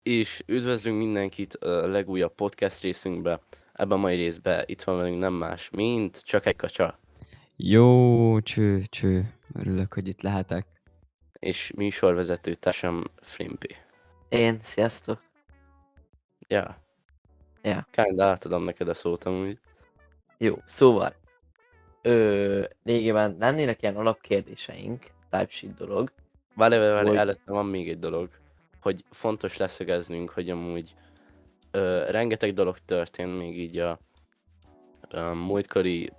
És üdvözlünk mindenkit a legújabb podcast részünkbe. Ebben a mai részben itt van velünk nem más, mint csak egy kacsa. Jó, cső. Örülök, hogy itt lehetek. És műsorvezető társam Flimpi. Sziasztok. Ja, Ja, kinda átadom neked a szót amúgy. jó. Szóval, lényegében lennének ilyen alapkérdéseink, typesheet dolog. Várj, Hogy- előtte van még egy dolog, hogy fontos leszögeznünk, hogy amúgy rengeteg dolog történt még így a múltkori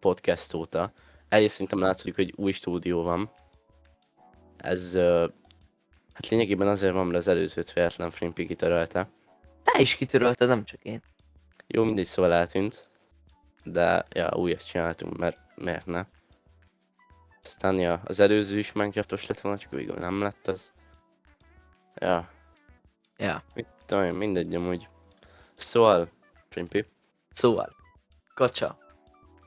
podcast óta. Egyrészt szerintem látszik, hogy új stúdió van. Ez hát lényegében azért van, mert az előzőt véletlen Flimpi kitörölte. Te is kitörölted, nem csak én. Jó, mindegy, szóval eltűnt. De, ja, újat csináltunk, mert miért ne? Aztán, ja, az előző is Minecraftos lett volna, csak végül nem lett az. Ja, Ja. mit tudom én, mindegy amúgy. Szóval, Flimpi, Szóval, kacsa.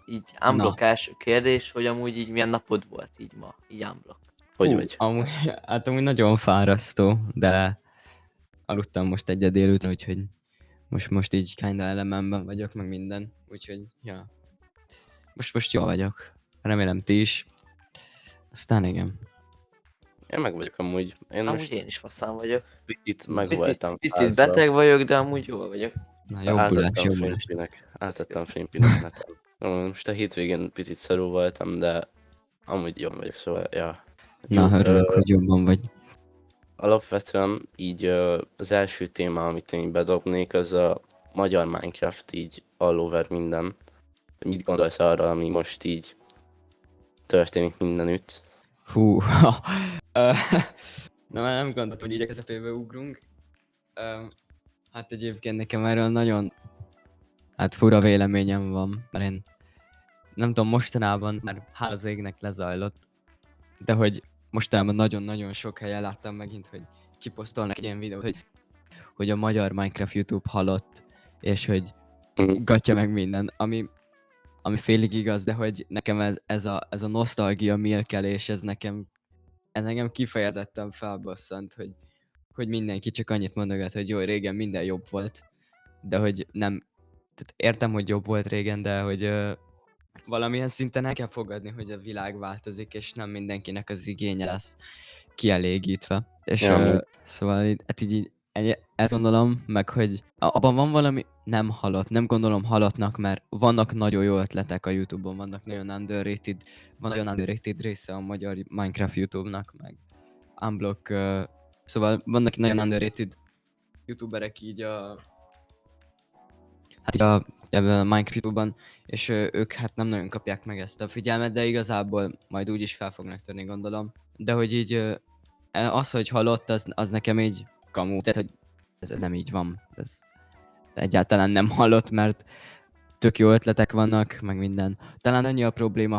Így unblock első kérdés, hogy amúgy így milyen napod volt így ma, így unblock. hogy vagy? Amúgy nagyon fárasztó, de aludtam most egyet délután, úgyhogy most így kinda elememben vagyok, meg minden. Úgyhogy, ja. Most jól vagyok. Remélem ti is. Aztán igen. Én meg vagyok amúgy. Én Amúgy most én is faszán vagyok. picit meg voltam Picit fázva. beteg vagyok, de amúgy jól vagyok. Na, jobbulás. Átadtam Flimpinek neten. Most a hétvégén picit szarú voltam, de amúgy jól vagyok, szóval, ja. Na, Jó, örülök, hogy jobban vagy. alapvetően így az első téma, amit én bedobnék, az a magyar Minecraft, így all over minden. Mit gondolsz arra, ami most így történik mindenütt? Hú, na már nem gondoltam, hogy így a közepébe ugrunk. Hát egyébként nekem erről nagyon fura véleményem van, mert én nem tudom, mostanában már hála az égnek lezajlott, de hogy mostanában nagyon-nagyon sok helyen láttam megint, hogy kiposztolnak egy ilyen videót, hogy a magyar Minecraft YouTube halott, és hogy gatya meg minden, ami félig igaz, de hogy nekem ez a nosztalgia mélkelés, ez engem kifejezetten felbosszant, hogy mindenki csak annyit mondogat, hogy jó, régen minden jobb volt, de hogy nem, tehát értem, hogy jobb volt régen, de hogy valamilyen szinten el kell fogadni, hogy a világ változik, és nem mindenkinek az igénye lesz kielégítve. És Ja, amúgy. szóval hát így ezt gondolom, meg hogy abban van valami nem halott, nem gondolom halottnak, mert vannak nagyon jó ötletek a YouTube-on, van nagyon underrated része a magyar Minecraft YouTube-nak, meg Unblock, szóval vannak nagyon underrated youtuberek így ebben a Minecraft YouTube-ban, és ők hát nem nagyon kapják meg ezt a figyelmet, de igazából majd úgyis fel fognak törni, gondolom. De hogy így az, hogy halott, az nekem így kamu, tehát hogy ez nem így van. Ez egyáltalán nem halott, mert tök jó ötletek vannak, meg minden. Talán annyi a probléma,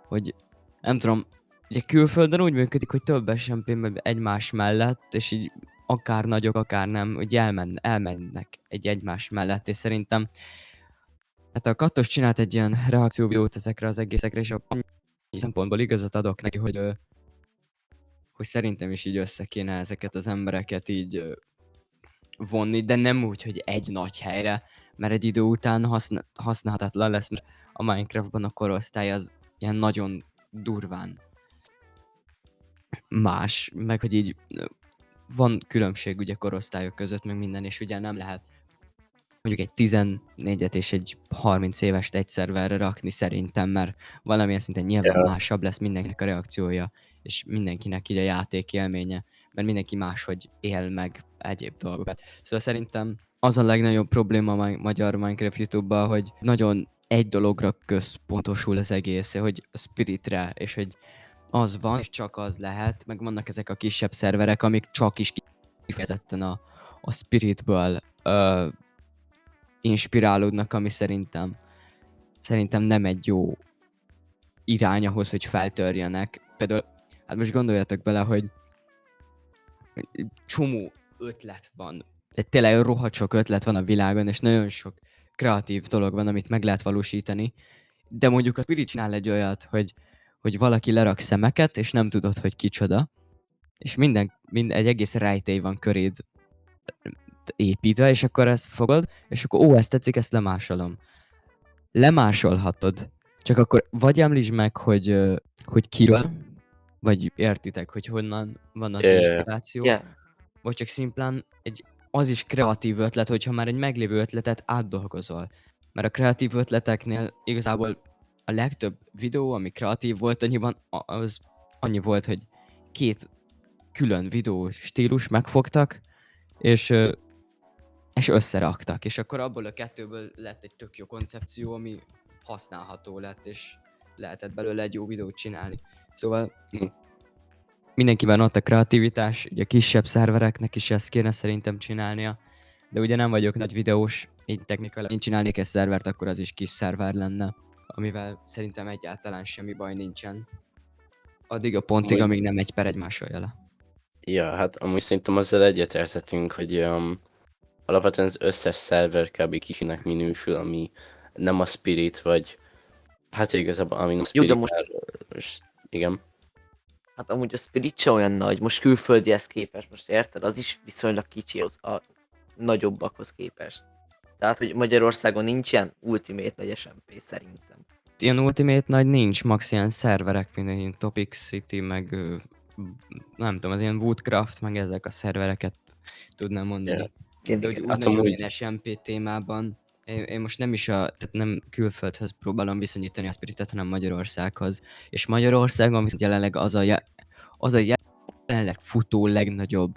hogy nem tudom, ugye külföldön úgy működik, hogy több SMP egymás mellett, és így akár nagyok, akár nem, hogy elmennek egymás mellett, és szerintem hát a Kattos csinált egy ilyen reakcióvideót ezekre az egészekre, és a szempontból igazat adok neki, hogy szerintem is így össze kéne ezeket az embereket így vonni, de nem úgy, hogy egy nagy helyre, mert egy idő után használhatatlan lesz, mert a Minecraftban a korosztály az ilyen nagyon durván más, meg hogy így van különbség ugye korosztályok között, meg minden, és ugye nem lehet mondjuk egy 14-et és egy 30 évest egy szerverre rakni szerintem, mert valamilyen szinten nyilván másabb lesz mindenkinek a reakciója, és mindenkinek így a játék élménye, mert mindenki máshogy él meg egyéb dolgokat. Szóval szerintem az a legnagyobb probléma a magyar Minecraft YouTube-ban, hogy nagyon egy dologra központosul az egész, hogy a Spiritre, és hogy az van, és csak az lehet, meg vannak ezek a kisebb szerverek, amik csak is kifejezetten a Spiritből inspirálódnak, ami szerintem nem egy jó irány ahhoz, hogy feltörjenek. Például, hát most gondoljatok bele, hogy csomó ötlet van. Tényleg rohadt sok ötlet van a világon, és nagyon sok kreatív dolog van, amit meg lehet valósítani. De mondjuk a Spirit csinál egy olyat, hogy valaki lerak szemeket, és nem tudod, hogy kicsoda. És egy egész rejtély van köréd építve, és akkor ezt fogod, és akkor ó, ezt tetszik, ezt lemásolom. Lemásolhatod, csak akkor vagy említsd meg, hogy kiről, vagy értitek, hogy honnan van az inspiráció, Yeah. vagy csak szimplán az is kreatív ötlet, hogyha már egy meglévő ötletet átdolgozol. Mert a kreatív ötleteknél igazából a legtöbb videó, ami kreatív volt, az annyi volt, hogy 2 külön videó stílus megfogtak, és összeraktak. És akkor abból a 2-ből lett egy tök jó koncepció, ami használható lett, és lehetett belőle egy jó videót csinálni. Szóval Hm. mindenkiben ott a kreativitás, ugye a kisebb szervereknek is ezt kéne szerintem csinálnia, de ugye nem vagyok nagy videós, így technikailag én csinálnék egy szervert, akkor az is kis szerver lenne, amivel szerintem egyáltalán semmi baj nincsen. Addig a pontig, Amúgy- amíg nem egy per egy másolja le. Ja, hát amúgy szerintem azzal egyetérthetünk, hogy alapvetően az összes szerver kb. Kicsinek minősül, ami nem a Spirit, vagy hát igazából ami nem a Jó, Spirit, de most- és igen. Hát amúgy a Spirit se olyan nagy, most külföldihez képest, most érted? Az is viszonylag kicsi az a nagyobbakhoz képest. Tehát, hogy Magyarországon nincs ilyen Ultimate nagy SMP szerintem. Ilyen Ultimate nagy nincs, max ilyen szerverek, mint ilyen Topic City, meg nem tudom, az ilyen Woodcraft, meg ezek a szervereket tudnám mondani. Igen, De hogy igen. úgy Hát nagyon amúgy- ilyen SMP témában, én most nem is tehát nem külföldhöz próbálom viszonyítani a Spiritet, hanem Magyarországhoz. És Magyarországon viszont jelenleg az a jelenleg futó legnagyobb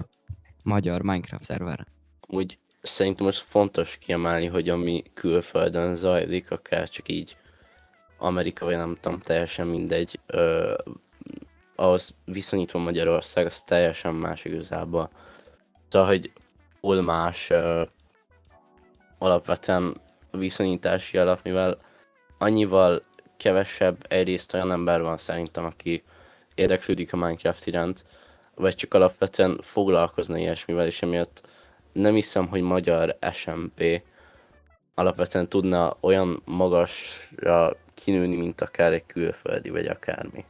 magyar Minecraft szerver. Úgy szerintem most fontos kiemelni, hogy ami külföldön zajlik, akár csak így Amerika, vagy nem tudom, teljesen mindegy, ahhoz viszonyítva Magyarország, az teljesen más igazából. Szóval, hogy hol más alapvetően a viszonyítási alap, mivel annyival kevesebb egyrészt olyan ember van szerintem, aki érdeklődik a Minecraft iránt, vagy csak alapvetően foglalkozna ilyesmivel, és emiatt nem hiszem, hogy magyar SMP alapvetően tudna olyan magasra kinőni, mint akár egy külföldi, vagy akármi.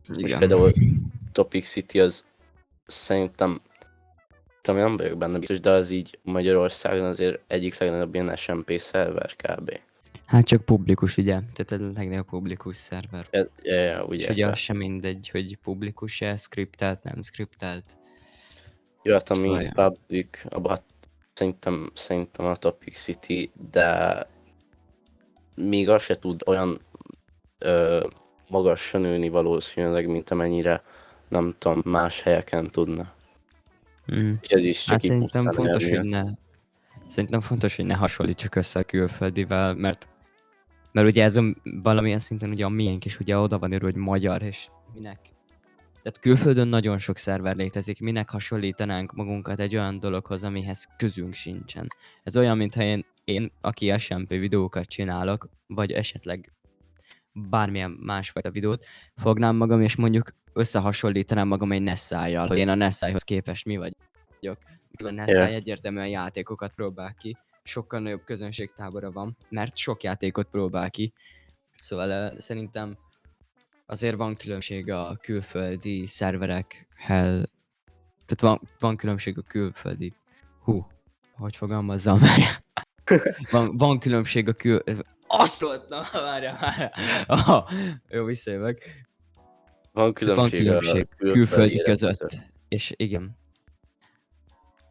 Most például Topic City az szerintem nem vagyok benne biztos, de az így Magyarországon azért egyik legnagyobb ilyen SMP szerver kb. Hát csak publikus, ugye? Tehát a legnagyobb publikus szerver. Úgy És ugye értem. az sem mindegy, hogy publikus-e, skriptelt, nem skriptelt. Jó, hát ami Szóval, ja. public, abban szerintem a Topic City, de még az se tud olyan magasra nőni valószínűleg, mint amennyire nem tudom, más helyeken tudna. Mhm. És ez is csak Hát így szerintem pusztán fontos, elmélet. hogy ne hasonlítsuk össze a külföldivel, mert ugye ez valamilyen szinten ugye a miénk is ugye oda van írva, hogy magyar, és minek? Tehát külföldön nagyon sok szerver létezik, minek hasonlítanánk magunkat egy olyan dologhoz, amihez közünk sincsen. Ez olyan, mintha én aki SMP videókat csinálok, vagy esetleg bármilyen másfajta videót, fognám magam, és mondjuk összehasonlítanám magam egy Nessai-jal, hogy én a Nessai-hoz képest mi vagyok. A Nessai egyértelműen játékokat próbál ki, sokkal nagyobb közönségtábora van, mert sok játékot próbál ki. Szóval szerintem azért van különbség a külföldi szerverekhez, tehát van különbség a külföldi, hogy fogalmazzam már? van különbség a azt volt, na várjál. Jó, visszajövök. Van Tehát van különbség a külföldi élet között. És igen.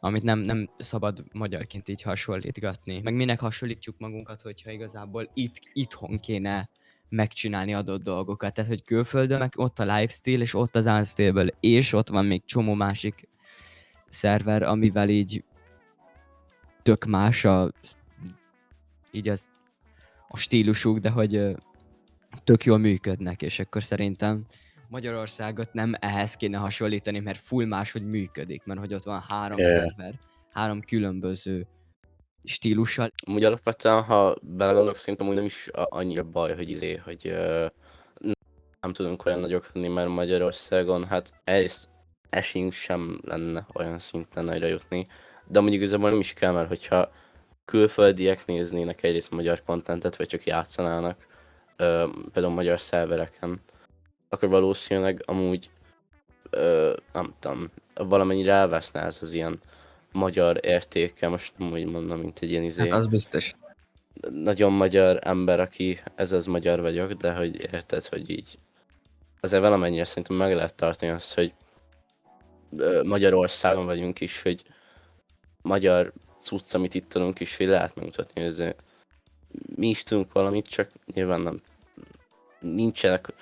Amit nem szabad magyarként így hasonlítgatni. Meg minek hasonlítjuk magunkat, hogyha igazából itthon kéne megcsinálni adott dolgokat. Tehát, hogy külföldön meg ott a lifestyle, és ott az unstable, és ott van még csomó másik szerver, amivel így tök más így a stílusuk, de hogy tök jól működnek, és akkor szerintem Magyarországot nem ehhez kéne hasonlítani, mert full máshogy működik, mert hogy ott van 3 szerver, 3 különböző stílussal. Amúgy alapvetően, ha belegondolok, szerintem úgy nem is annyira baj, hogy nem tudunk olyan nagyok lenni, mert Magyarországon, hát egyrészt esélyünk sem lenne olyan szinten nagyra jutni, de amúgy igazából nem is kell, mert hogyha külföldiek néznének egyrészt magyar contentet, vagy csak játszanának, például magyar szervereken, akkor valószínűleg amúgy nem tudom, valamennyire elveszne ez az ilyen magyar értéke, most nem úgy mondom, mint egy ilyen Hát az biztos. nagyon magyar ember, aki ez az magyar vagyok, de hogy érted, hogy így azért valamennyire szerintem meg lehet tartani azt, hogy Magyarországon vagyunk is, hogy magyar cucc, amit itt tudunk is, hogy lehet megmutatni, hogy azért mi is tudunk valamit, csak nyilván nem nincsenek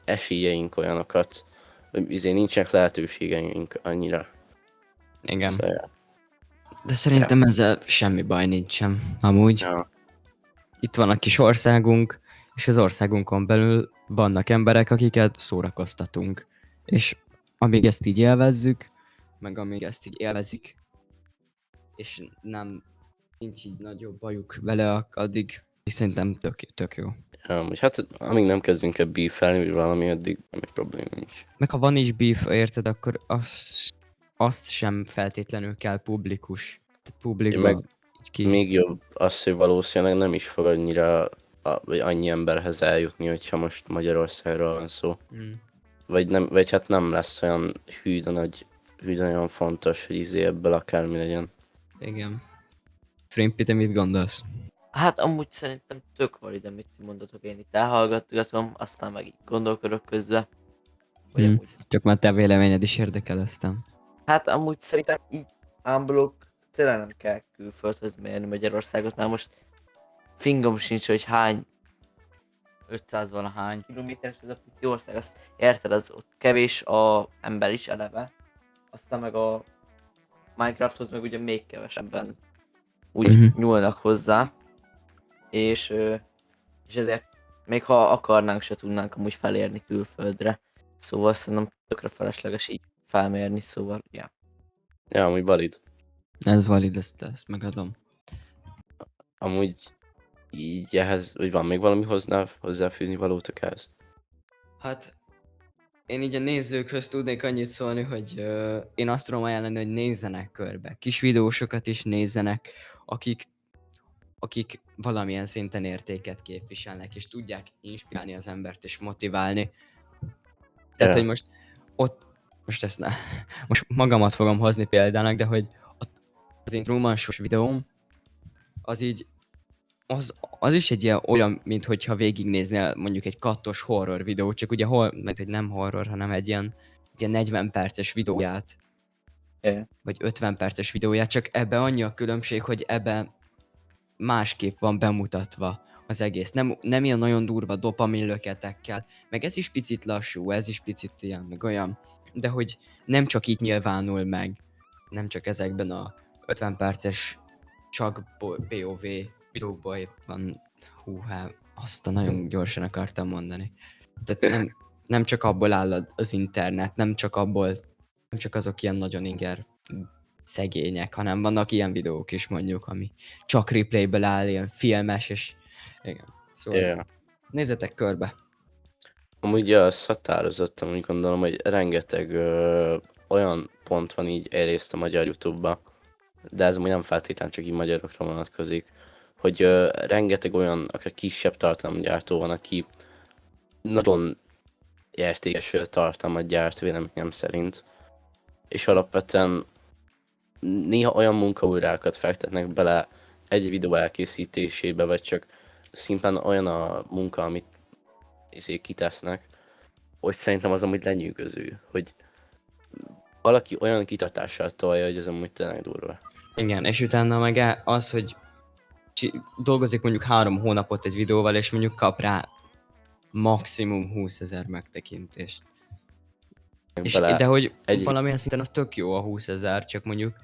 esélyeink olyanokat, vagy azért nincsenek lehetőségeink annyira. Igen. Szóval, De szerintem ezzel semmi baj nincsen, amúgy. ja. Itt van a kis országunk, és az országunkon belül vannak emberek, akiket szórakoztatunk. És amíg ezt így élvezzük, meg amíg ezt így élvezik, és nincs így nagyobb bajuk vele, addig szerintem tök jó. Amúgy hát amíg nem kezdünk el beefelni, vagy valami, addig nem egy probléma nincs. Meg ha van is beef, érted, akkor azt sem feltétlenül kell publikus. Tehát publikban Meg így ki. még jobb az, hogy valószínűleg nem is fog annyira, vagy annyi emberhez eljutni, hogyha most Magyarországról van szó. Mm. Vagy hát nem lesz olyan hű de nagyon fontos, hogy ebből akármi legyen. Igen. Frimpy, te mit gondolsz? Hát amúgy szerintem tök valid, amit ti mondatok, én itt elhallgatgatom, aztán meg így gondolkodok közben. Vagy amúgy. Csak már te véleményed is érdekel aztán. Hát amúgy szerintem így unblock tényleg nem kell külföldhöz mérni Magyarországot, mert most fingom sincs, hogy hány 500 valahány kilométeres ez a pici ország, azt érted, az ott kevés a ember is eleve, aztán meg a Minecrafthoz meg ugye még kevesebben úgy nyúlnak hozzá, és ezért még ha akarnánk, se tudnánk amúgy felérni külföldre, szóval szerintem tökre felesleges így felmérni, szóval ja. Ja, amúgy valid. Ez valid, ezt megadom. Amúgy így ehhez, hogy van még valami hozzáfűzni valótok ehhez? Hát én így a nézőkhöz tudnék annyit szólni, hogy én azt tudom ajánlani, hogy nézzenek körbe. Kis videósokat is nézzenek, akik valamilyen szinten értéket képviselnek, és tudják inspirálni az embert és motiválni. Tehát, hogy most most magamat fogom hozni példának, de hogy az én Truman Show-s videóm, az így, az is egy olyan, mint hogyha végignéznél mondjuk egy kattos horror videót, csak ugye mert hogy nem horror, hanem egy ilyen 40 perces videóját, vagy 50 perces videóját, csak ebbe annyi a különbség, hogy ebbe másképp van bemutatva az egész. Nem ilyen nagyon durva dopaminlöketekkel, meg ez is picit lassú, ez is picit ilyen, meg olyan, de hogy nem csak itt nyilvánul meg, nem csak ezekben a 50 perces csak POV videókból van, azt nagyon gyorsan akartam mondani. Tehát nem csak abból áll az internet, nem csak azok ilyen nagyon inger szegények, hanem vannak ilyen videók is mondjuk, ami csak replayből áll, ilyen filmes, és igen. Szóval nézzetek körbe. Amúgy az határozottan úgy gondolom, hogy rengeteg olyan pont van így egyrészt a magyar YouTube-ba, de ez amúgy nem feltétlenül csak így magyarokra vonatkozik, hogy rengeteg olyan, akár kisebb tartalomgyártó van, aki nagyon értékes tartalmat gyárt véleményem szerint, és alapvetően néha olyan munkaórákat fektetnek bele egy videó elkészítésébe, vagy csak szimplán olyan a munka, amit kitesznek, hogy szerintem az amúgy lenyűgöző, hogy valaki olyan kitatással tolja, hogy ez amúgy tényleg durva. Igen, és utána meg az, hogy dolgozik mondjuk 3 hónapot egy videóval, és mondjuk kap rá maximum 20 000 megtekintést. De hogy valamilyen szinten az tök jó a 20 000, csak mondjuk,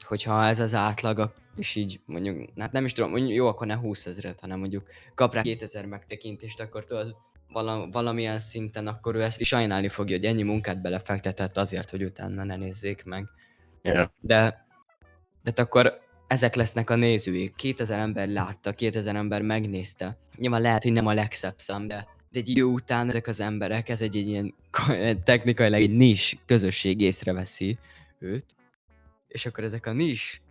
hogyha ez az átlag, és így mondjuk, hát nem is tudom, mondjuk jó, akkor ne 20 000-et, hanem mondjuk kap rá 2000 megtekintést, akkor tudod, valamilyen szinten akkor ő ezt is sajnálni fogja, hogy ennyi munkát belefektetett azért, hogy utána ne nézzék meg. Yeah. De akkor ezek lesznek a nézői. 2000 ember látta, 2000 ember megnézte. Nyilván lehet, hogy nem a legszebb szám, de egy idő után ezek az emberek, ez egy ilyen technikailag egy nis közösség észreveszi őt, és akkor ezek a nis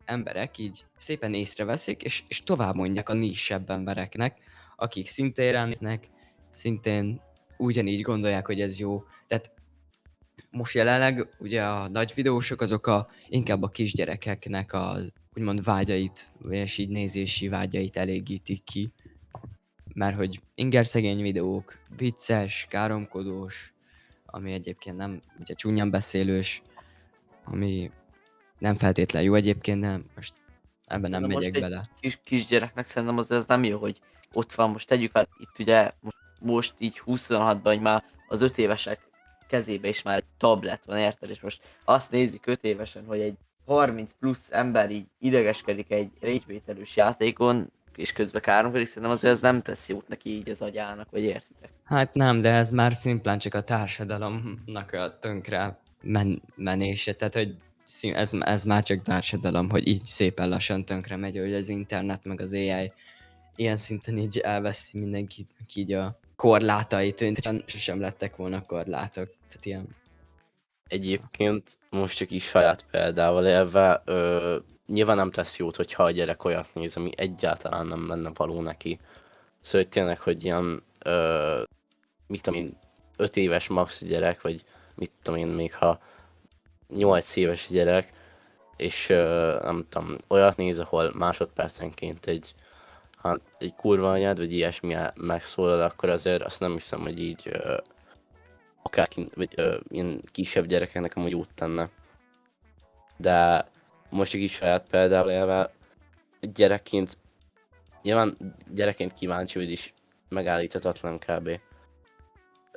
emberek így szépen észreveszik, és tovább mondják a nisebb embereknek, akik szintén ránéznek, szintén ugyanígy gondolják, hogy ez jó. Tehát most jelenleg ugye a nagy videósok azok inkább a kisgyerekeknek a úgymond vágyait, és így nézési vágyait elégítik ki. Mert hogy ingerszegény videók, vicces, káromkodós, ami egyébként nem, ugye csúnyán beszélős, ami nem feltétlen jó egyébként, nem, most ebben nem Szerintem most megyek egy bele. kisgyereknek szerintem az nem jó, hogy ott van, most tegyük fel, itt ugye most így 26-ban, hogy már az 5 évesek kezébe is már egy tablet van, érted? És most azt nézik 5 évesen, hogy egy 30 plusz ember így idegeskedik egy rage játékon, és közben káromkodik, szerintem azért ez nem tesz jót neki így az agyának, vagy értitek? Hát nem, de ez már szimplán csak a társadalomnak a tönkre menése, tehát hogy ez már csak társadalom, hogy így szépen lassan tönkre megy, hogy az internet meg az AI ilyen szinten így elveszi mindenkinek így a korlátait, mint sosem lettek volna korlátok, tehát ilyen. Egyébként most csak is saját példával élve, nyilván nem tesz jót, hogyha a gyerek olyat néz, ami egyáltalán nem lenne való neki. Szóval hogy tényleg, hogy ilyen, mit tudom én, 5 éves max gyerek, vagy mit tudom én, még ha 8 éves gyerek, és nem tudom, olyat néz, ahol másodpercenként egy kurva anyád, vagy ilyesmi megszólal, akkor azért azt nem hiszem, hogy így akárki, vagy ilyen kisebb gyerekeknek amúgy jót tenne. De most egy is saját példával élve, gyerekként, nyilván gyerekként kíváncsi, vagy is megállíthatatlan kb.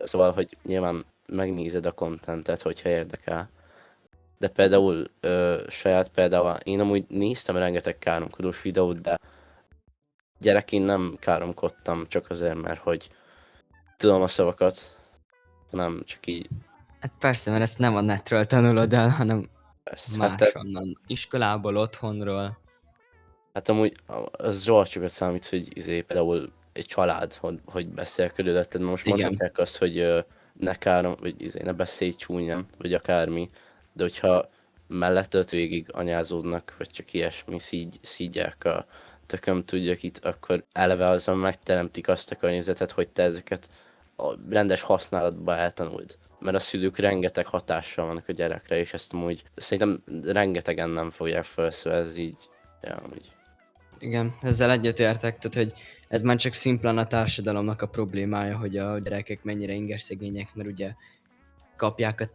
Szóval, hogy nyilván megnézed a kontentet, hogyha érdekel. De például saját példával, én amúgy néztem rengeteg káromkodós videót, de gyerekként nem káromkodtam csak azért, mert hogy tudom a szavakat, hanem csak így, Hát persze, mert ezt nem a netről tanulod el, hanem persze. Hát, máshonnan, iskolából, otthonról. hát amúgy az rohadt sokat számít, hogy például egy család, hogy beszél körülötted, most Igen. mondhatják azt, hogy ne károm, vagy ne beszélj csúnyán, vagy akármi, de hogyha melletted végig anyázódnak, vagy csak ilyesmi szígyák a tököm tudjak itt, akkor eleve azon megteremtik azt a környezetet, hogy te ezeket a rendes használatba eltanuld. Mert a szülők rengeteg hatással vannak a gyerekre, és ezt amúgy szerintem rengetegen nem fogják fel, szóval ez így, ja, amúgy. Igen, ezzel egyetértek, tehát hogy ez már csak szimplán a társadalomnak a problémája, hogy a gyerekek mennyire ingerszegények, mert ugye kapják a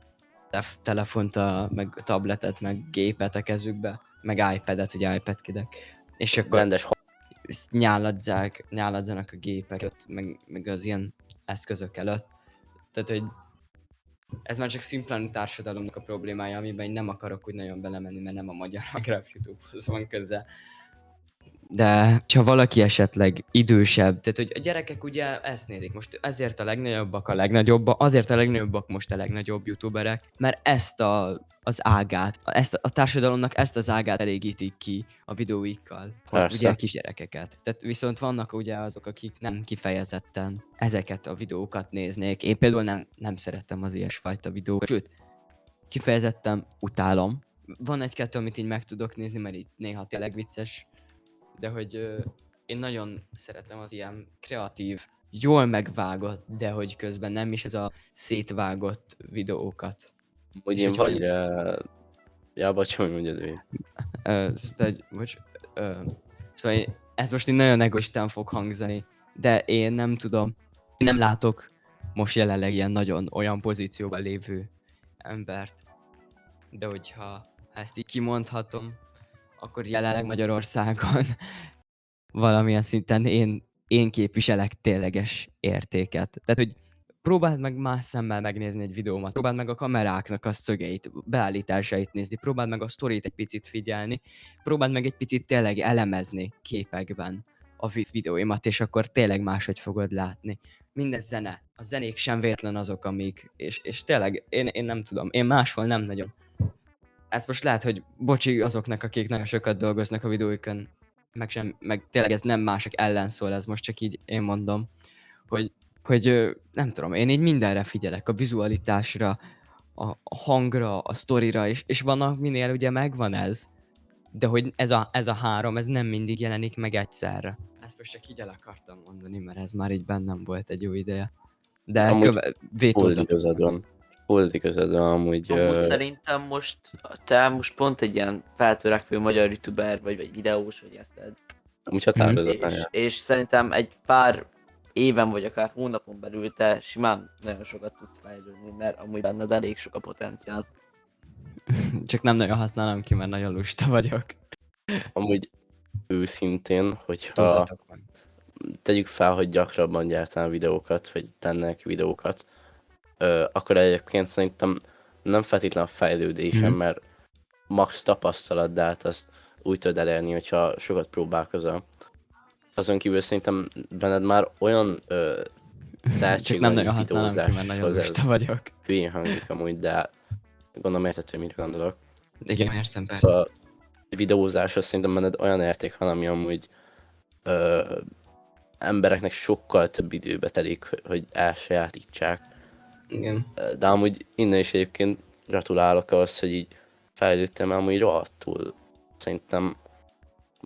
telefont, meg a tabletet, meg gépet a kezükbe, meg iPad-et, ugye iPad kidek. És akkor Rendes nyáladzanak a gépek ott, meg az ilyen eszközök előtt. Tehát, hogy ez már csak szimplán a társadalomnak a problémája, amiben én nem akarok úgy nagyon belemenni, mert nem a magyar Minecraft YouTube-hoz van köze. De ha valaki esetleg idősebb, tehát hogy a gyerekek ugye ezt nézik, most ezért a legnagyobbak azért a legnagyobbak most a legnagyobb youtuberek, mert az ágát, a társadalomnak ezt az ágát elégítik ki a videóikkal, Persze. ugye a kisgyerekeket. Tehát viszont vannak ugye azok, akik nem kifejezetten ezeket a videókat néznék. Én például nem szerettem az ilyesfajta videókat, sőt, kifejezetten utálom. Van egy-kettő, amit így meg tudok nézni, mert így néha tényleg vicces, de hogy én nagyon szeretem az ilyen kreatív, jól megvágott, de hogy közben nem is ez a szétvágott videókat. Hogy És én hogyha- vagy ja, bocs, hogy mondjad végig. Szóval ez most így nagyon egoistán fog hangzani, de én nem tudom, én nem látok most jelenleg ilyen nagyon olyan pozícióban lévő embert. De hogyha ezt így kimondhatom, akkor jelenleg Magyarországon valamilyen szinten én képviselek tényleges értéket. Tehát, hogy próbáld meg más szemmel megnézni egy videómat, próbáld meg a kameráknak a szögeit, beállításait nézni, próbáld meg a sztorit egy picit figyelni, próbáld meg egy picit tényleg elemezni képekben a videóimat, és akkor tényleg máshogy fogod látni. Minden zene, a zenék sem véletlen azok, amik, és tényleg én nem tudom, én máshol nem nagyon. Ezt most lehet, hogy bocsi azoknak, akik nagyon sokat dolgoznak a videóikon, meg tényleg ez nem mások ellen szól, ez most csak így én mondom, hogy nem tudom, én így mindenre figyelek, a vizualitásra, a hangra, a sztorira, és van, minél ugye megvan ez, de hogy ez a három, ez nem mindig jelenik meg egyszerre. Ezt most csak így el akartam mondani, mert ez már így bennem volt egy jó ideje. De Amúgy Full vétózzatok. igazad van. Volt igazad, amúgy... Amúgy szerintem most, te most pont egy ilyen feltörekvő magyar youtuber vagy videós, vagy érted? Amúgy határozottan, És szerintem egy pár éven vagy akár hónapon belül te simán nagyon sokat tudsz fejlődni, mert amúgy benned elég sok a potenciál. Csak nem nagyon használom ki, mert nagyon lusta vagyok. amúgy őszintén, hogyha Túlzatok van. tegyük fel, hogy gyakrabban gyártál videókat, vagy tennek videókat, akkor egyébként szerintem nem feltétlenül a fejlődésem, Mhm. mert max tapasztalat, de hát azt úgy tudod elérni, hogyha sokat próbálkozol. Azon kívül szerintem benned már olyan tehetség Csak nem van nagyon egy használom ki, mert nagyon videózáshoz, lusta vagyok. hülyén hangzik amúgy, de gondolom érted, hogy mit gondolok. Igen, értem, persze. A videózáshoz szerintem benned olyan érték van, ami amúgy embereknek sokkal több időbe telik, hogy elsajátítsák. Igen. De amúgy innen is egyébként gratulálok ahhoz, hogy így fejlődtem, amúgy rohadtul. Szerintem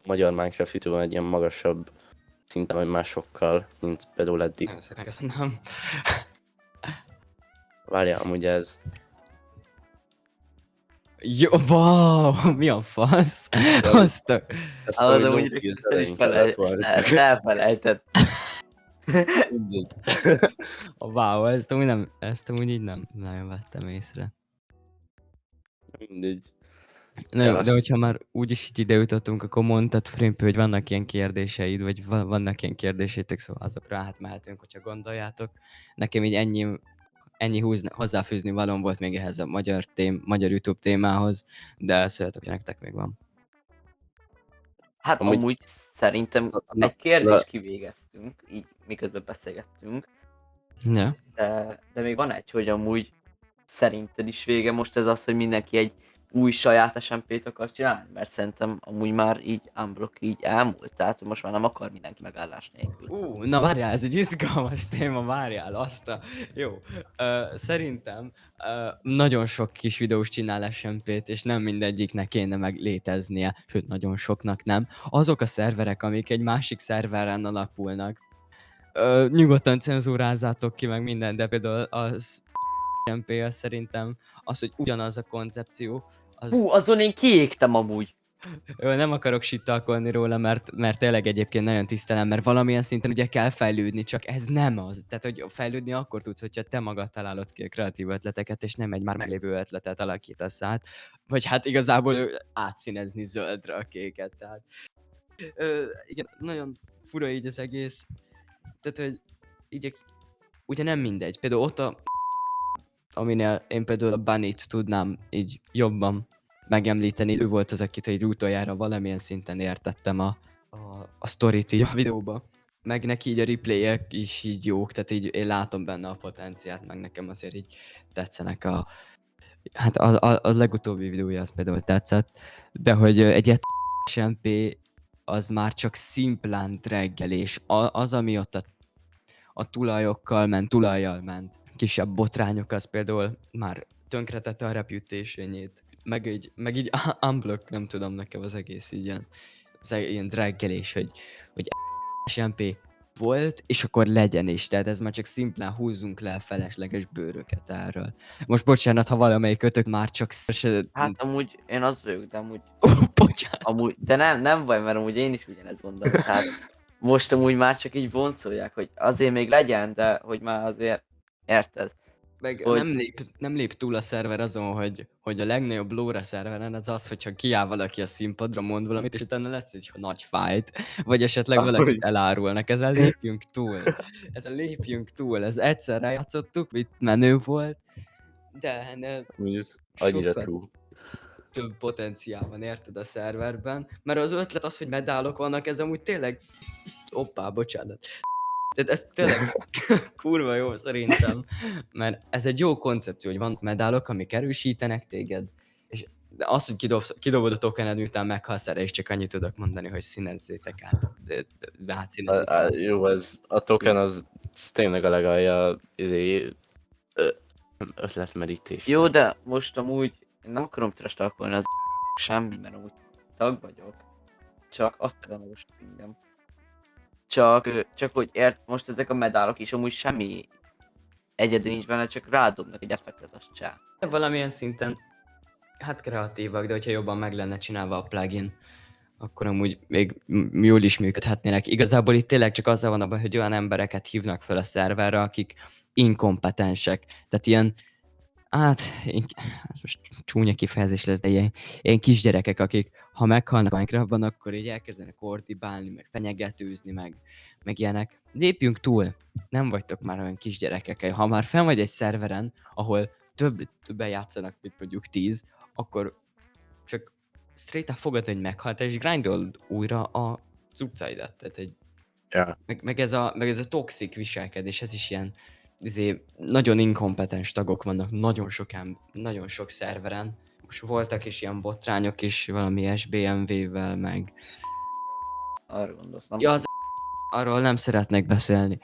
magyar Minecraft YouTube egy ilyen magasabb szinten, vagy másokkal, mint például eddig. Nagyon szépen köszönöm. Várjál, amúgy ez... Jó, wow, mi a fasz? Azt a... Ezt Ahhoz amúgy amúgy lókíz ezt el is elején kellett volna. ezt elfelejtett. Mindegy. Wow, ezt amúgy így nem nagyon vettem észre. Mindegy. Na jó, Ja, de hogyha már úgyis így ide jutottunk, akkor mondtad, Frimpy, hogy vannak ilyen kérdéseid, vagy vannak ilyen kérdéseitek, szóval azokra átmehetünk, hogyha gondoljátok. Nekem így ennyi hozzáfűzni valóm volt még ehhez a magyar YouTube témához, de szóljatok, hogy nektek még van. Hát Amúgy- amúgy szerintem Na, egy kérdést kivégeztünk, így miközben beszélgettünk, Ja. de még van egy, hogy amúgy szerinted is vége most ez az, hogy mindenki egy új saját SMP-t akar csinálni? Mert szerintem amúgy már így unblock így elmúlt, tehát most már nem akar mindenki megállás nélkül. Na várjál, ez egy izgalmas téma, várjál, azt a... Jó, szerintem nagyon sok kis videós csinál SMP-t, és nem mindegyiknek kéne meg léteznie, sőt nagyon soknak nem. Azok a szerverek, amik egy másik szerveren alapulnak, nyugodtan cenzúrázzátok ki meg minden, de például az SMP az szerintem az, hogy ugyanaz a koncepció, az... Hú, azon én kiégtem amúgy. Jó, nem akarok sittalkolni róla, mert tényleg egyébként nagyon tisztelem, mert valamilyen szinten ugye kell fejlődni, csak ez nem az. Tehát, hogy fejlődni akkor tudsz, hogyha te magad találod ki a kreatív ötleteket, és nem egy már meglévő ötletet alakítasz át. Vagy hát igazából átszínezni zöldre a kéket, tehát... Igen, nagyon fura így az egész. Tehát, hogy így ugye nem mindegy. Például ott aminél én például a Bunnyt tudnám így jobban megemlíteni, ő volt az, akit egy utoljára valamilyen szinten értettem a sztorit így a videóba. Meg neki így a replayek is így jók, tehát így én látom benne a potenciát, meg nekem azért így tetszenek hát a legutóbbi videója az például tetszett, de hogy egy ilyet SMP az már csak szimplán draggelés. Az, ami ott a tulajjal ment. Kisebb botrányok az például már tönkretette a reputation-jét. Meg így unblock, nem tudom, nekem az egész így ilyen draggelés, hogy SMP volt, és akkor legyen is. Tehát ez már csak szimplán húzzunk le felesleges bőröket erről. Most bocsánat, ha valamelyik ötök már csak Hát amúgy én az vagyok, de amúgy, bocsánat. amúgy de nem baj, mert amúgy én is ugyanezt gondolom. Tehát most amúgy már csak így vonszolják, hogy azért még legyen, de hogy már azért, érted? Meg Hogy- nem lép túl a szerver azon, hogy a legnagyobb lore szerveren az, hogyha kiáll valaki a színpadra, mond valamit, és utána lesz egy nagy fight, vagy esetleg Ahogy. valakit elárulnak. Ezen lépjünk túl. Ez egyszer eljátszottuk, itt menő volt, de ennél Amúgy ez annyira sokkal true. több potenciál van, érted, a szerverben. Mert az ötlet az, hogy medálok vannak, ez amúgy tényleg... Hoppá, bocsánat. Tehát ez tényleg kurva jó szerintem, mert ez egy jó koncepció, hogy van medálok, amik erősítenek téged, és de az, hogy kidobod a tokened, miután meghalsz erre, és csak annyit tudok mondani, hogy színezzétek át, átszínezik át. Jó, a token az tényleg a legalja ötletmerítés. Jó, de most amúgy én nem akarom trastalkolni az semmi, mert amúgy tag vagyok. Csak azt tudom most ingem. Csak hogy most ezek a medálok is amúgy semmi egyedi nincs benne, csak rádobnak egy effektet, az csá. De valamilyen szinten, hát kreatívak, de hogyha jobban meg lenne csinálva a plugin, akkor amúgy még jól is működhetnének. Igazából itt tényleg csak azzal van a baj, hogy olyan embereket hívnak fel a szerverre, akik inkompetensek. Tehát ilyen, hát, ez most csúnya kifejezés lesz, de ilyen kisgyerekek, akik ha meghalnak Minecraftban, akkor így elkezdenek ordibálni, meg fenyegetőzni, meg ilyenek. Lépjünk túl, nem vagytok már olyan kisgyerekek. Ha már fel vagy egy szerveren, ahol többen játszanak, mint mondjuk 10, akkor csak straight up fogod, hogy meghalt, és grindold újra a cuccaidat. Tehát, hogy Ja. meg ez a toxic viselkedés, ez is ilyen nagyon inkompetens tagok vannak nagyon sok szerveren. Most voltak is ilyen botrányok is, valami SBMV-vel, meg... Arra gondolsz, nem? Ja, arról nem szeretnék beszélni.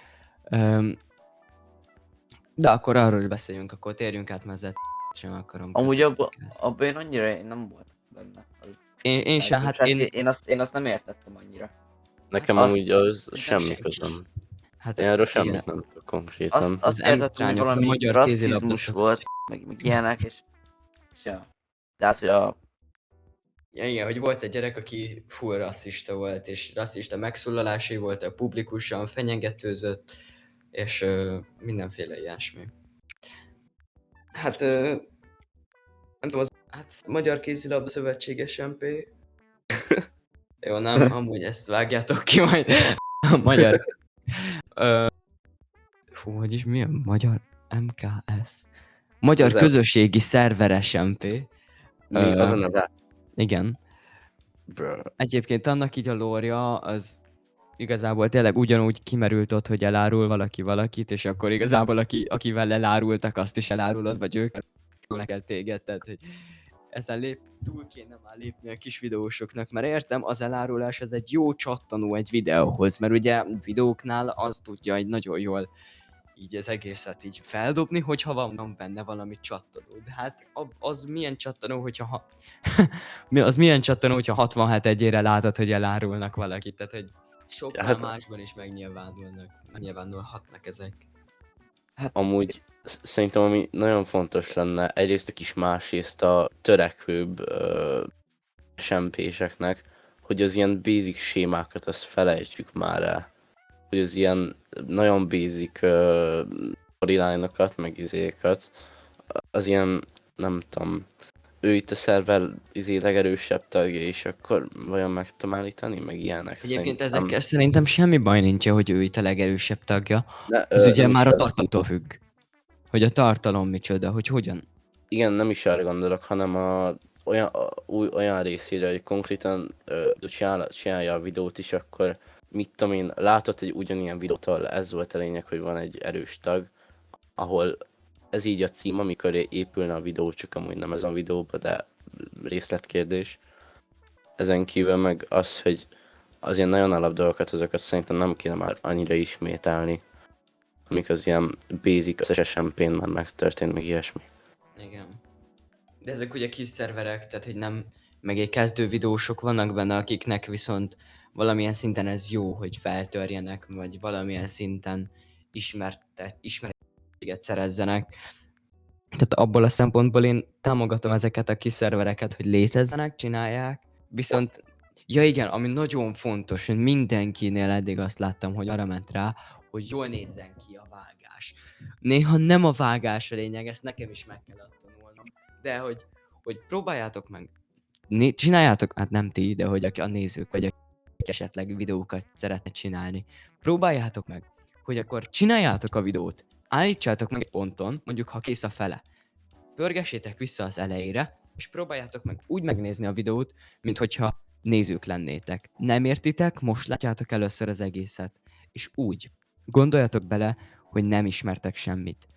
De akkor arról is beszéljünk, akkor térjünk át, mert sem akarom. Amúgy kezdeni abban podcast. én annyira nem voltam benne. Az, Én sem, hát én azt nem értettem annyira. Nekem Azt- amúgy az Szerintem semmi senki közöm. Hát Én erről igen. semmit nem tudok konkrétan. Azt M-trányok, értettem, hogy szóval valami magyar kézilabda rasszizmus szokás. volt, meg ilyenek, és ja. De hát, hogy a... Ja, igen, hogy volt egy gyerek, aki full rasszista volt, és rasszista megszólalásai voltak, publikusan fenyegetőzött, és mindenféle ilyesmi. Hát, nem tudom, hát Magyar Kézilabda Szövetség SMP. Jó, nem, amúgy ezt vágjátok ki majd. A magyar... Fú, hogy is mi a magyar MKS? Magyar Közel. Közösségi Szerver SMP. Mi az a neve? Igen. Bro. Egyébként annak így a lória, az igazából tényleg ugyanúgy kimerült ott, hogy elárul valaki valakit, és akkor igazából akivel elárultak, azt is elárulod, vagy ők neked téged, tehát hogy ezen túl kéne már lépni a kis videósoknak, mert értem, az elárulás ez egy jó csattanó egy videóhoz, mert ugye videóknál az tudja egy nagyon jól így az egészet így feldobni, hogyha van benne valami csattanó. De hát az milyen csattanó, hogyha az milyen csattanó, hogyha 67 egyére látod, hogy elárulnak valakit, tehát hogy sokkal Hát- másban is megnyilvánulhatnak ezek. Amúgy szerintem ami nagyon fontos lenne, egyrészt a kis másrészt a törekvőbb sempéseknek, hogy az ilyen basic sémákat azt felejtsük már el. Hogy az ilyen nagyon basic storyline-okat, meg izékat, az ilyen, nem tudom, ő itt a szerver legerősebb tagja, és akkor vajon meg tudom állítani, meg ilyenek. Egyébként szerintem. ezekkel szerintem semmi baj nincs, hogy ő itt a legerősebb tagja. De, Ez ugye nem is már a arra- tartalomtól függ. Hogy a tartalom micsoda, hogy hogyan. Igen, nem is arra gondolok, hanem olyan részére, hogy konkrétan csinálja a videót is, akkor mit tudom én, látod egy ugyanilyen videót, ahol ez volt a lényeg, hogy van egy erős tag, ahol ez így a cím, amikor épülne a videó, csak amúgy nem ez a videóban, de részletkérdés. Ezen kívül meg az, hogy az ilyen nagyon alap dolgokat, azokat szerintem nem kéne már annyira ismételni, amik az ilyen basic, az SMP-n már megtörtént, meg ilyesmi. Igen. De ezek ugye kis szerverek, tehát hogy nem, meg egy kezdő videósok vannak benne, akiknek viszont valamilyen szinten ez jó, hogy feltörjenek, vagy valamilyen szinten ismertséget szerezzenek. Tehát abból a szempontból én támogatom ezeket a kis szervereket, hogy létezzenek, csinálják, viszont ja igen, ami nagyon fontos, hogy mindenkinél eddig azt láttam, hogy arra ment rá, hogy jól nézzen ki a vágás. Néha nem a vágás a lényeg, ezt nekem is meg kellett tanulnom, de hogy próbáljátok meg, csináljátok, hát nem ti, de hogy a nézők, vagy akik esetleg videókat szeretne csinálni, próbáljátok meg, hogy akkor csináljátok a videót, állítsátok meg egy ponton, mondjuk ha kész a fele, pörgessétek vissza az elejére, és próbáljátok meg úgy megnézni a videót, mint hogyha nézők lennétek. Nem értitek, most látjátok először az egészet. És úgy, gondoljatok bele, hogy nem ismertek semmit.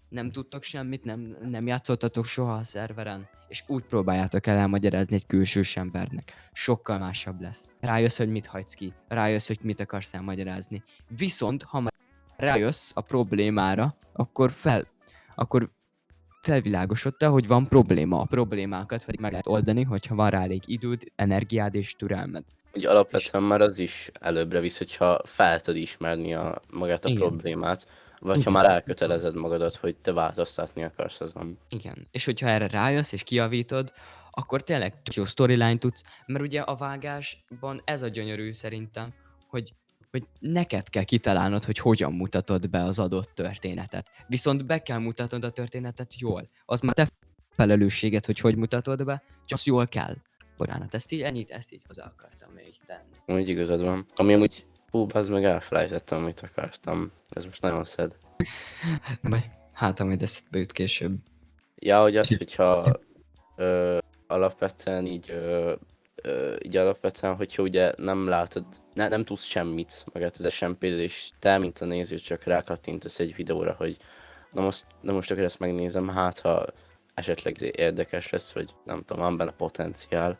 Nem tudtok semmit, nem játszottatok soha a szerveren, és úgy próbáljátok el elmagyarázni egy külsős embernek. Sokkal másabb lesz. Rájössz, hogy mit hagysz ki, rájössz, hogy mit akarsz elmagyarázni. Viszont, ha már rájössz a problémára, akkor felvilágosodtál, hogy van probléma. A problémákat pedig meg lehet oldani, hogyha van rá elég időd, energiád és türelmed. Úgy alapvetően már az is előbbre visz, hogyha fel tudod ismerni magát a Igen. problémát, Vagy ha Igen. már elkötelezed magadat, hogy te változtatni akarsz azon. Igen, és hogyha erre rájössz és kijavítod, akkor tényleg tök jó storyline tudsz, mert ugye a vágásban ez a gyönyörű szerintem, hogy neked kell kitalálnod, hogy hogyan mutatod be az adott történetet. Viszont be kell mutatnod a történetet jól. Az már te felelősséged, hogy hogy mutatod be, csak az jól kell. Bocsánat, ezt így hozzá akartam még tenni. Úgy igazad van. Ami amúgy, az meg elfelejtettem, amit akartam. Ez most nagyon szed. Nem baj, hát majd eszedbe jut később. Ja, hogy az, hogyha alapvetően így alapvetően, hogyha ugye nem látod, nem tudsz semmit, meg hát az SMP-d, és te, mint a néző, csak rákattintasz egy videóra, hogy na most akkor ezt megnézem, hát ha esetleg érdekes lesz, vagy nem tudom, van benne potenciál,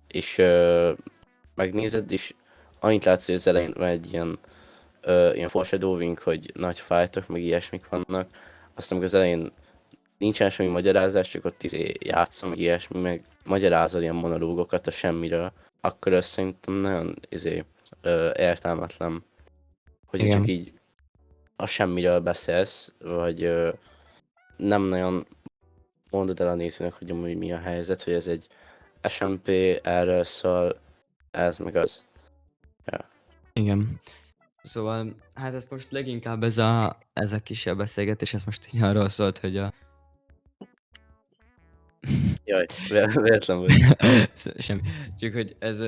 és megnézed, és annyit látsz, hogy az elején van egy ilyen foreshadowing, hogy nagy fightok, meg ilyesmik vannak, aztán meg az elején nincsen semmi magyarázás, csak ott játszom, meg ilyesmi, meg magyarázol ilyen monológokat a semmiről, akkor az szerintem nagyon értelmetlen, hogy Igen. csak így a semmiről beszélsz, vagy nem nagyon mondod el a nézőnek, hogy amúgy mi a helyzet, hogy ez egy SMP, erről szól, ez meg az. Igen. Szóval, hát ez most leginkább ez a kisebb beszélgetés, ez most így arról szólt, hogy a... Jaj, véletlen vagy. Semmi. Csak hogy ez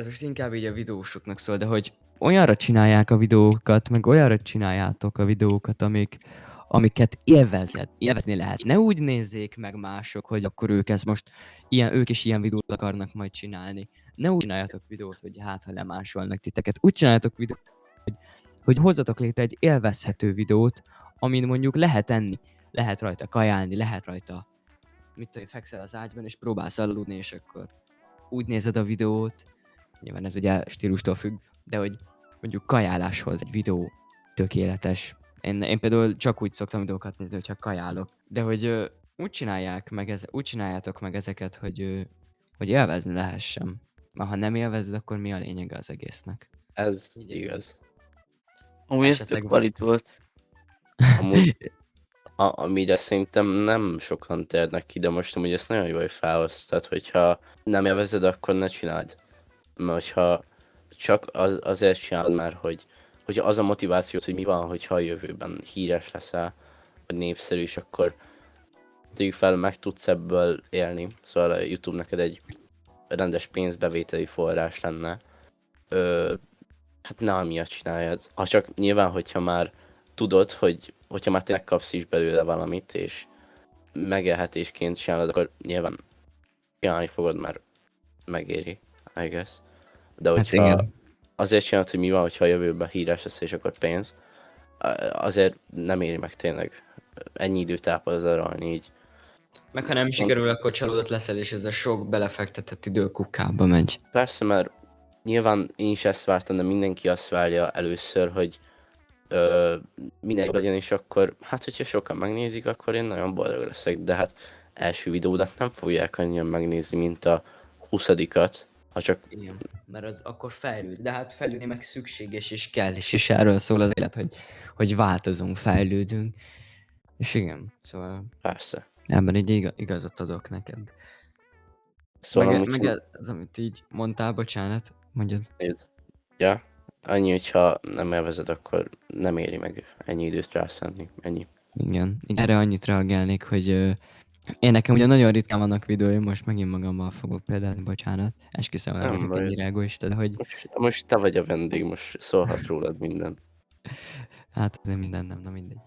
most inkább így a videósoknak szól, de hogy olyanra csinálják a videókat, meg olyanra csináljátok a videókat, amiket élvezni lehet. Ne úgy nézzék meg mások, hogy akkor ők is ilyen videót akarnak majd csinálni. Ne úgy csináljatok videót, hogy hát ha lemásolnak titeket. Úgy csináljatok videót, hogy hozzatok létre egy élvezhető videót, amin mondjuk lehet enni, lehet rajta kajálni, lehet rajta, mit tudom, fekszel az ágyban és próbálsz aludni, és akkor úgy nézed a videót, nyilván ez ugye stílustól függ, de hogy mondjuk kajáláshoz egy videó tökéletes. Én például csak úgy szoktam videókat nézni, hogyha kajálok. De hogy úgy csináljátok meg ezeket, hogy élvezni lehessen. Mert ha nem élvezed, akkor mi a lényege az egésznek? Ez igaz. Amúgy ez Esetleg tök van- valid volt. Amúgy, amire szerintem nem sokan térnek ki, de most amúgy ezt nagyon jól felhoztad, hogyha nem élvezed, akkor ne csináld. Mert hogyha csak azért csinálod már, hogy az a motivációt, hogy mi van, hogyha a jövőben híres leszel, vagy népszerű, és akkor tegyük fel, meg tudsz ebből élni. Szóval a YouTube neked egy rendes pénzbevételi forrás lenne. Hát ne amiatt csináljad. Ha csak nyilván, hogyha már tudod, hogyha már tényleg kapsz is belőle valamit, és megélhetésként csinálod, akkor nyilván csinálni fogod, mert megéri, I guess. De hogyha igen. azért csinálod, hogy mi van, hogyha a jövőben híres lesz, és akkor pénz, azért nem éri meg tényleg ennyi időt elpazarolni így. Meg ha nem sikerül, akkor csalódott leszel, és ez a sok belefektetett idő kukába megy. Persze, mert nyilván én is ezt vártam, de mindenki azt várja először, hogy mindenki legyen, és akkor, hát hogyha sokan megnézik, akkor én nagyon boldog leszek, de hát első videódat nem fogják annyian megnézni, mint a 20-at, ha csak Igen, mert az akkor fejlődsz, de hát fejlődni meg szükséges és kell, és erről szól az élet, hogy változunk, fejlődünk. És igen, szóval persze. ebben így igazat adok neked. Szóval Meg, amúgy meg ez, amit így mondtál, bocsánat, mondjad. ja, annyi, hogyha nem élvezed, akkor nem éri meg ennyi időt rászánni, ennyi. Igen, erre annyit reagálnék, hogy én nekem ugye nagyon ritkán vannak videóim, most megint magammal fogok például, bocsánat, esküszöm, nem Nem vagyok baj. ennyire egoista, de hogy Most te vagy a vendég, most szólhat rólad minden. hát azért minden nem, na mindegy.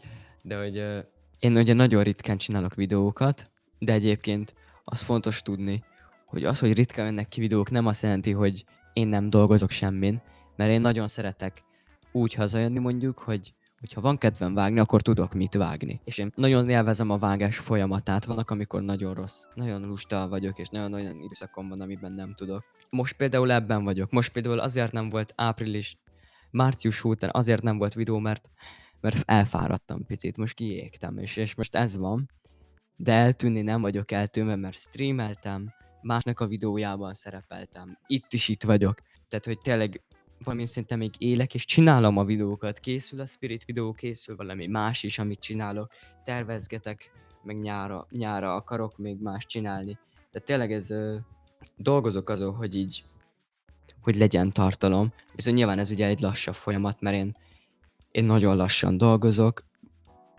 De hogy én ugye nagyon ritkán csinálok videókat, de egyébként az fontos tudni, hogy az, hogy ritkán jönnek ki videók, nem azt jelenti, hogy én nem dolgozok semmin, mert én nagyon szeretek úgy hazajönni mondjuk, hogyha van kedvem vágni, akkor tudok mit vágni. És én nagyon élvezem a vágás folyamatát, vannak, amikor nagyon rossz, nagyon lusta vagyok, és nagyon olyan időszakom van, amiben nem tudok. Most például ebben vagyok. Most például azért nem volt március után azért nem volt videó, mert elfáradtam picit, most kiégtem, és most ez van. De eltűnni nem vagyok eltűnve, mert streameltem, másnak a videójában szerepeltem, itt vagyok. Tehát, hogy tényleg valamilyen szinten még élek, és csinálom a videókat. Készül a Spirit videó, készül valami más is, amit csinálok. Tervezgetek, meg nyára akarok még más csinálni. De tényleg ez dolgozok azon, hogy így, hogy legyen tartalom. Viszont nyilván ez ugye egy lassabb folyamat, mert én nagyon lassan dolgozok,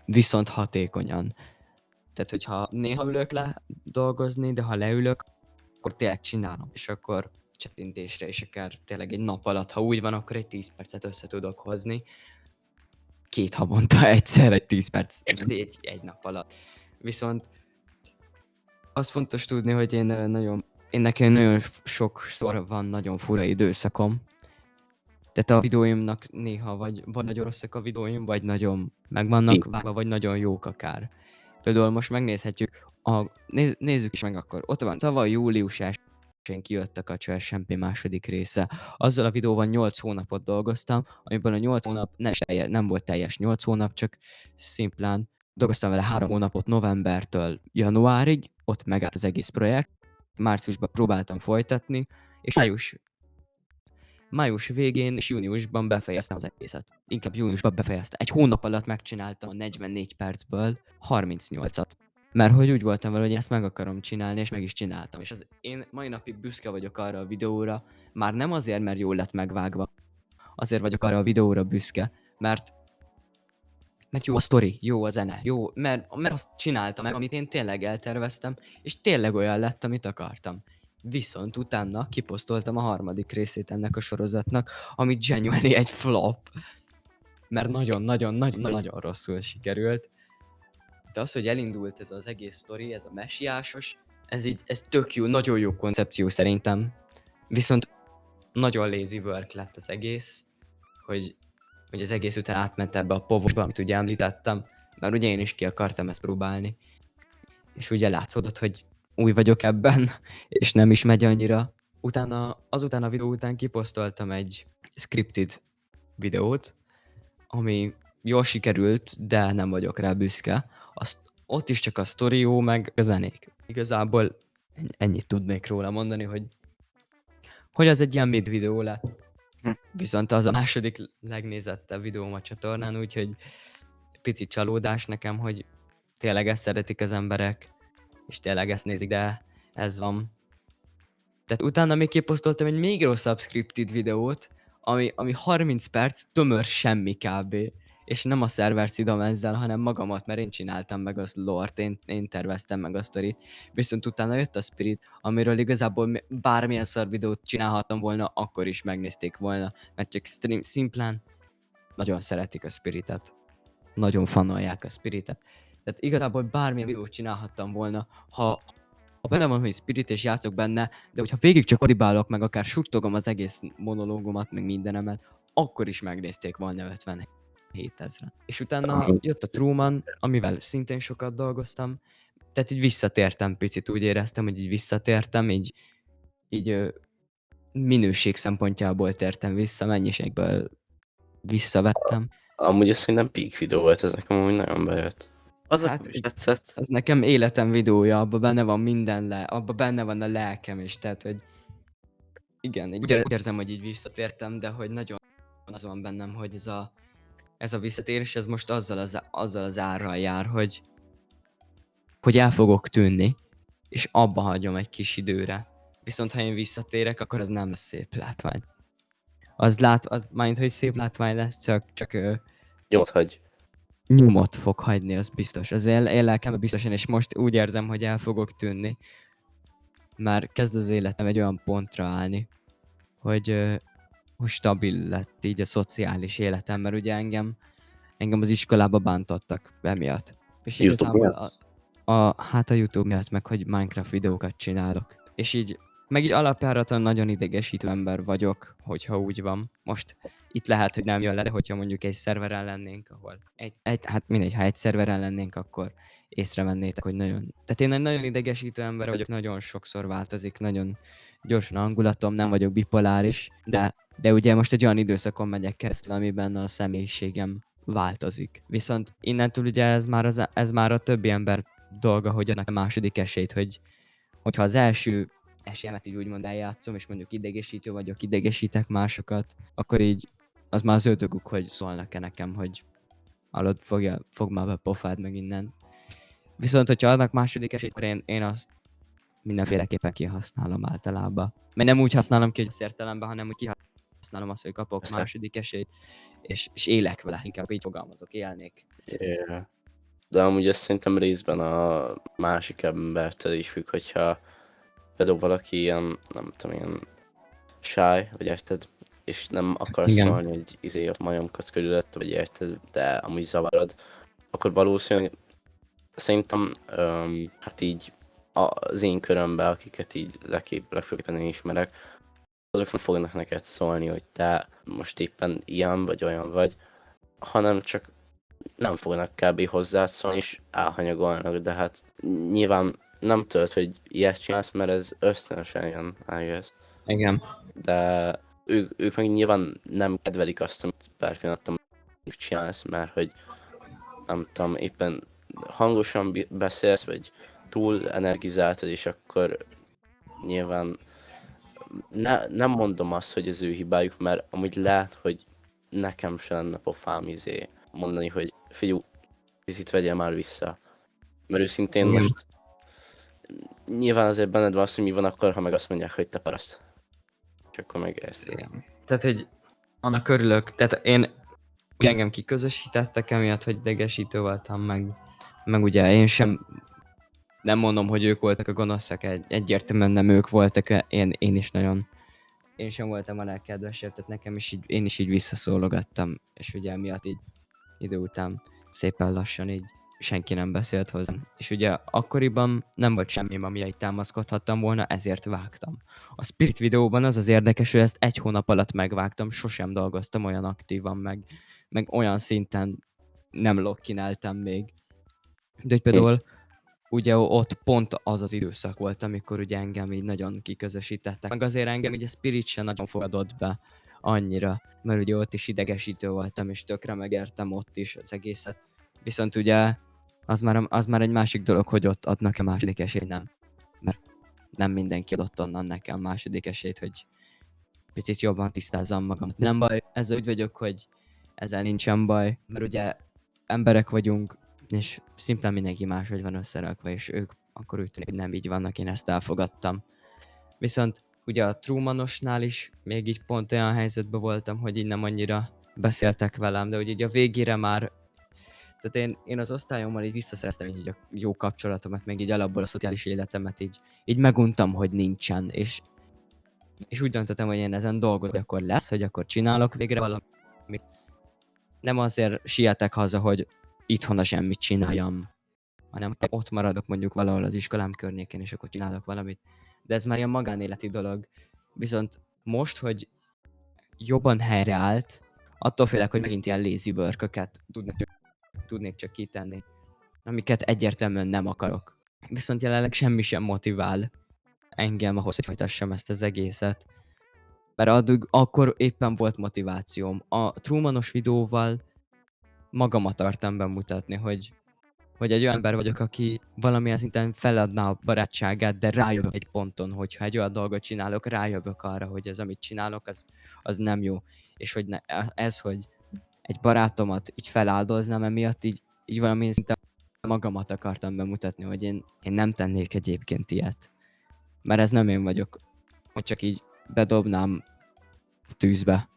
viszont hatékonyan. Tehát, hogyha néha ülök le dolgozni, de ha leülök, akkor tényleg csinálom, és akkor csettintésre is akár tényleg egy nap alatt, ha úgy van, akkor egy 10 percet össze tudok hozni. 2 havonta egyszer egy 10 perc, egy nap alatt. Viszont az fontos tudni, hogy én nekem nagyon sokszor van nagyon fura időszakom. Tehát a videóimnak néha vagy nagyon rosszak a videóim, vagy nagyon meg vannak vágva, vagy nagyon jók akár. Például most megnézhetjük, nézzük is meg akkor. Ott van, tavaly július 1-én kijött a Kacsa SMP második része. Azzal a videóval 8 hónapot dolgoztam, amiből a 8 hónap nem volt teljes 8 hónap, csak szimplán dolgoztam vele 3 hónapot novembertől januárig, ott megállt az egész projekt. Márciusban próbáltam folytatni, és május végén és júniusban befejeztem az egészet. Inkább júniusban befejeztem. Egy hónap alatt megcsináltam a 44 percből 38-at. Mert hogy úgy voltam vele, hogy én ezt meg akarom csinálni, és meg is csináltam. És én mai napig büszke vagyok arra a videóra, már nem azért, mert jól lett megvágva. Azért vagyok arra a videóra büszke, mert jó a sztori, jó a zene, jó, mert azt csináltam meg, amit én tényleg elterveztem, és tényleg olyan lett, amit akartam. Viszont utána kiposztoltam a 3. részét ennek a sorozatnak, ami genuinely egy flop, mert nagyon rosszul sikerült. De az, hogy elindult ez az egész sztori, ez a messiásos, ez tök jó, nagyon jó koncepció szerintem. Viszont nagyon lazy work lett az egész, hogy az egész után átment ebbe a povosba, amit ugye említettem, mert ugye én is ki akartam ezt próbálni. És ugye látszódott, hogy új vagyok ebben, és nem is megy annyira. Azután a videó után kiposztoltam egy scripted videót, ami jól sikerült, de nem vagyok rá büszke. Ott is csak a sztori jó, meg a zenék. Igazából ennyit tudnék róla mondani, hogy az egy ilyen mid videó lett. Viszont az a második legnézettebb videóm a csatornán, úgyhogy pici csalódás nekem, hogy tényleg ezt szeretik az emberek, és tényleg ezt nézik, de ez van. Tehát utána még kiposztoltam egy még rosszabb scripted videót, ami 30 perc, tömör semmi kb. És nem a szervert szidom ezzel, hanem magamat, mert én csináltam meg az lore-t, én terveztem meg a sztorit. Viszont utána jött a Spirit, amiről igazából bármilyen szar videót csinálhattam volna, akkor is megnézték volna, mert csak szimplán nagyon szeretik a Spiritet. Nagyon fanolják a Spiritet. Tehát igazából bármilyen videót csinálhattam volna, ha benne van, hogy Spirit és játszok benne, de hogyha végig csak odibálok, meg akár suttogom az egész monológomat, meg mindenemet, akkor is megnézték volna 57 000. És utána jött a Truman, amivel szintén sokat dolgoztam, tehát így visszatértem picit, úgy éreztem, hogy így visszatértem, így minőség szempontjából tértem vissza, mennyiségből visszavettem. Amúgy ez szerintem peak videó volt, ez nekem amúgy nagyon bejött. Az Hát, nekem is tetszett. Ez nekem életem videója, abban benne van minden abban benne van a lelkem is, tehát hogy igen, úgy érzem, hogy így visszatértem, de hogy nagyon az van bennem, hogy ez a visszatérés, ez most azzal az árral jár, hogy el fogok tűnni, és abba hagyom egy kis időre. Viszont ha én visszatérek, akkor az nem lesz szép látvány. Az mind, hogy szép látvány lesz, csak Nyomot hagy. nyomot fog hagyni, az biztos. Az én lelkemben biztosan, és most úgy érzem, hogy el fogok tűnni. Már kezd az életem egy olyan pontra állni, hogy stabil lett így a szociális életem, mert ugye engem az iskolába bántottak emiatt. És YouTube igazából hát a YouTube miatt, meg hogy Minecraft videókat csinálok. És így, meg így alapjáraton nagyon idegesítő ember vagyok, hogyha úgy van. Most itt lehet, hogy nem jön le, de hogyha mondjuk egy szerveren lennénk, ahol hát mindegy, ha egy szerveren lennénk, akkor észrevennétek, hogy nagyon... Tehát én egy nagyon idegesítő ember vagyok, nagyon sokszor változik, nagyon gyorsan a hangulatom, nem vagyok bipoláris, de ugye most egy olyan időszakon megyek keresztül, amiben a személyiségem változik. Viszont innentől ugye ez már a többi ember dolga, hogy adnak a második esélyt, hogyha az első esélyemet így úgymond eljátszom, és mondjuk idegesítő vagyok, idegesítek másokat, akkor így az már az ötökük, hogy szólnak-e nekem, hogy hallod, fog már be pofád meg innen. Viszont, hogyha adnak második esélyt, akkor én azt mindenféleképpen kihasználom általában. Mert nem úgy használom ki, hogy az értelemben, hanem úgy kihasználom azt, hogy kapok Persze. második esélyt, és élek vele, inkább így fogalmazok, élnék. Yeah. De amúgy ez szerintem részben a másik embertől is függ, hogyha például valaki ilyen, nem tudom, ilyen shy, vagy érted, és nem akar Igen. szólni, hogy a majomkodsz körülött, vagy érted, de amúgy zavarod, akkor valószínűleg szerintem, hát így az én körömben, akiket így legfőképpen én ismerek, azok nem fognak neked szólni, hogy te most éppen ilyen vagy olyan vagy, hanem csak nem fognak kb. Hozzászólni és elhanyagolnak, de hát nyilván nem tudod, hogy ilyet csinálsz, mert ez ösztönösen jön, I guess. Igen. De ők meg nyilván nem kedvelik azt, amit pár pillanatban csinálsz, mert hogy nem tudom, éppen hangosan beszélsz, vagy túl energizáltad, és akkor nyilván nem mondom azt, hogy az ő hibájuk, mert amúgy lehet, hogy nekem se lenne pofám mondani, hogy figyelj, picit vegyél már vissza. Mert őszintén Igen. most nyilván azért benned van az, hogy mi van akkor, ha meg azt mondják, hogy te paraszt. És akkor meg ezt. Igen. Tehát, hogy annak örülök, tehát én ugye engem kiközösítettek emiatt, hogy idegesítő voltam, meg ugye én sem nem mondom, hogy ők voltak a gonoszak, egyértelműen nem ők voltak, én is nagyon, én sem voltam a legkedvesebb, tehát nekem is így, én is így visszaszólogattam, és ugye emiatt így idő után szépen lassan így senki nem beszélt hozzám. És ugye akkoriban nem volt semmi, amire így támaszkodhattam volna, ezért vágtam. A Spirit videóban az érdekes, hogy ezt 1 hónap alatt megvágtam, sosem dolgoztam olyan aktívan, meg olyan szinten nem lokkináltam még. De hogy például ugye ott pont az az időszak volt, amikor ugye engem így nagyon kiközösítettek. Meg azért engem így a Spirit sem nagyon fogadott be annyira, mert ugye ott is idegesítő voltam, és tökre megértem ott is az egészet. Viszont ugye az már egy másik dolog, hogy ott adnak-e második esélyt, nem. Mert nem mindenki adott onnan nekem második esélyt, hogy picit jobban tisztázzam magam. Nem baj, ezzel úgy vagyok, hogy ezzel nincsen baj, mert ugye emberek vagyunk, és szimplán mindenki máshogy van összerakva, és ők akkor úgy tűnik, hogy nem így vannak, én ezt elfogadtam. Viszont ugye a Trumanosnál is még így pont olyan helyzetben voltam, hogy így nem annyira beszéltek velem, de hogy így a végére már, tehát én az osztályommal így visszaszereztem így a jó kapcsolatomat, meg így alapból a szociális életemet így meguntam, hogy nincsen, és úgy döntöttem, hogy én ezen dolgozok, hogy akkor lesz, hogy akkor csinálok végre valamit. Nem azért sietek haza, hogy itthon a semmit csináljam, hanem ott maradok mondjuk valahol az iskolám környékén, és akkor csinálok valamit. De ez már ilyen magánéleti dolog. Viszont most, hogy jobban helyreállt, attól félek, hogy megint ilyen lazy work-öket tudnék csak kitenni, amiket egyértelműen nem akarok. Viszont jelenleg semmi sem motivál engem ahhoz, hogy folytassam ezt az egészet. Mert akkor éppen volt motivációm. A Trumanos videóval magamat akartam bemutatni, hogy egy olyan ember vagyok, aki valamilyen szinten feladná a barátságát, de rájövök egy ponton, hogyha egy olyan dolgot csinálok, rájövök arra, hogy ez, amit csinálok, az nem jó. És hogy hogy egy barátomat így feláldoznám, emiatt így valamilyen szinten magamat akartam bemutatni, hogy én nem tennék egyébként ilyet. Mert ez nem én vagyok, hogy csak így bedobnám tűzbe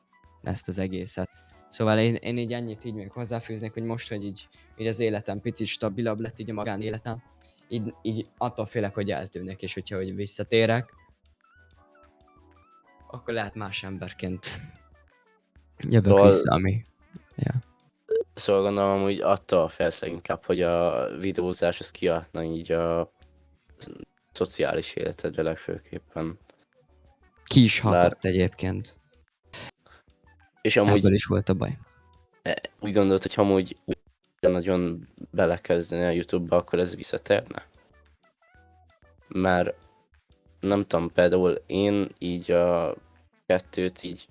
ezt az egészet. Szóval én így ennyit így még hozzáfűznék, hogy most, hogy így az életem picit stabilabb lett, így a magánéletem, így attól félek, hogy eltűnnek, és hogyha hogy visszatérek, akkor lehet más emberként jövök Szóval- vissza, ami... Szóval gondolom, hogy attól félsz leginkább, hogy a videózás az kiadna így a szociális életedre legfőképpen. Ki is hatott egyébként. És amúgy Ebből is volt a baj. úgy gondolod, hogy amúgy nagyon belekezdeni a YouTube-ba, akkor ez visszatérne? Mert nem tudom, például én így a kettőt így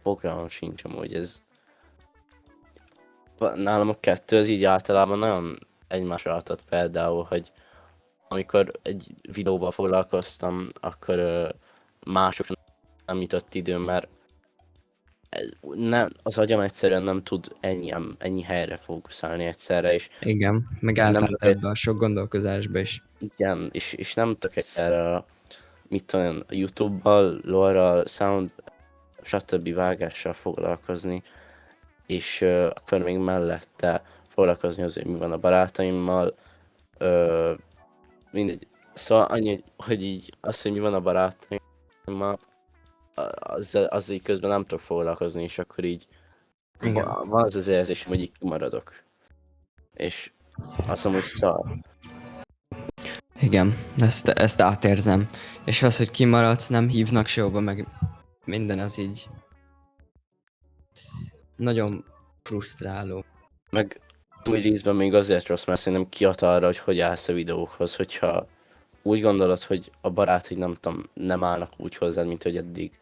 fogalmam sincs amúgy, ez nálam a kettő az így általában nagyon egymásra adott például, hogy amikor egy videóval foglalkoztam, akkor másokra nem jutott időm, mert az agyam egyszerűen nem tud ennyi helyre fókuszálni egyszerre, és Igen, meg nem elfárad tudok ebbe a sok gondolkozásba is. igen, és nem tudok egyszerre, mit tudom, én, a YouTube-bal, lore sound, stb. Vágással foglalkozni, és akkor még mellette foglalkozni azért, mi van a barátaimmal, mindegy. Szóval annyi, hogy így az, hogy mi van a barátaimmal, az így közben nem tudok foglalkozni, és akkor így Igen. van az érzésem, hogy így kimaradok. És azt mondom, hogy szar. Igen, ezt átérzem. És az, hogy kimaradsz, nem hívnak sehova, meg minden az így nagyon frusztráló. Meg úgy részben még azért rossz, mert szerintem kiad arra, hogy állsz a videókhoz, hogyha úgy gondolod, hogy a barátaid nem tudom, nem állnak úgy hozzád, mint hogy eddig,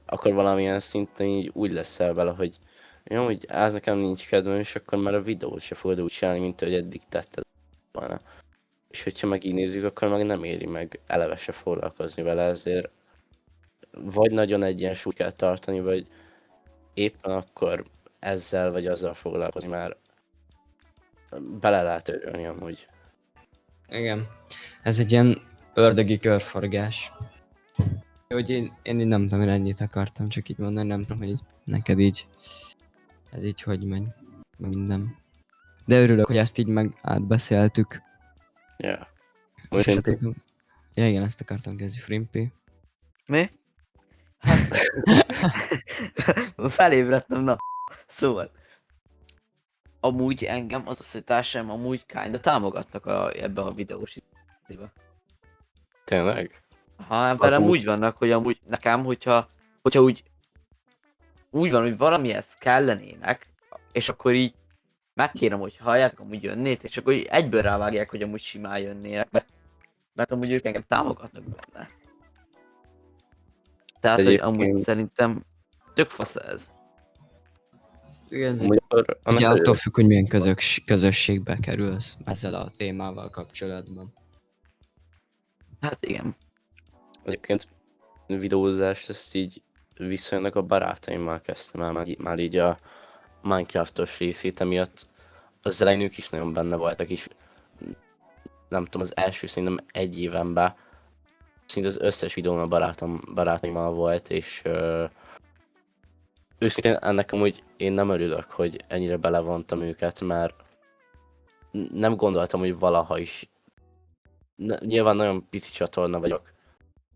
akkor valamilyen szinten így úgy leszel vele, hogy jó, hogy ez nekem nincs kedvem, és akkor már a videót se fogod úgy csinálni, mint hogy eddig tetted volna. És hogyha meg így nézzük, akkor meg nem éri meg eleve se foglalkozni vele, ezért vagy nagyon egyensúlyt kell tartani, vagy éppen akkor ezzel vagy azzal foglalkozni, már bele lehet örülni amúgy. Igen. Ez egy ilyen ördögi körforgás. Hogy én így nem tudom, én ennyit akartam csak így mondani, nem tudom, hogy így, neked így, ez így hogy megy, minden. De örülök, hogy ezt így meg átbeszéltük. Ja. És Most tudunk. Ja igen, ezt akartam kezdeni, Frimpi. Mi? Felébredtem, na. Szóval. Amúgy engem az osztálytársaim amúgy kinda támogatnak ebbe a videós izébe. tényleg? Ha velem amúgy- úgy vannak, hogy amúgy nekem, hogyha úgy van, hogy valamihez kellenének, és akkor így megkérem, hogy hallják, amúgy jönnék, és akkor így egyből rávágják, hogy amúgy simán jönnének, mert amúgy ők engem támogatnak benne. Tehát, hogy amúgy Egyébként- szerintem tök fasz ez. Igen, Amúgy akkor annak ugye attól örülök. függ, hogy milyen közösségbe kerülsz ezzel a témával kapcsolatban. Hát igen. Egyébként videózást ezt így viszonylag a barátaimmal kezdtem el, már így a Minecraftos részét, emiatt az elején ők is nagyon benne voltak, és nem tudom, az első szerintem egy évenben szinte az összes videóm a barátaimmal volt, és őszintén ennek amúgy én nem örülök, hogy ennyire belevontam őket, mert nem gondoltam, hogy valaha is. Nyilván nagyon pici csatorna vagyok,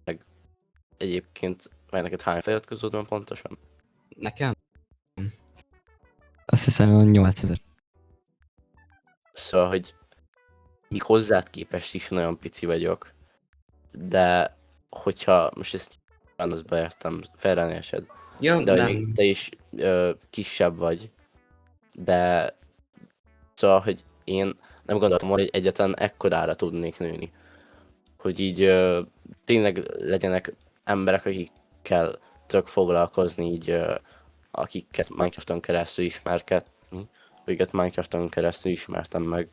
meg egyébként, vagy neked hány feliratkozód van pontosan? Nekem? Azt hiszem, hogy 8000. Szóval, hogy még hozzád képest is nagyon pici vagyok, de hogyha most ezt az beértem, félre ne esed, Ja, de hogy még te is kisebb vagy, de szóval, hogy én nem gondoltam, hogy egyáltalán ekkorára tudnék nőni. Hogy így tényleg legyenek emberek, akikkel tudok foglalkozni, így akiket Minecrafton keresztül ismerkedni, akiket Minecrafton keresztül ismertem meg.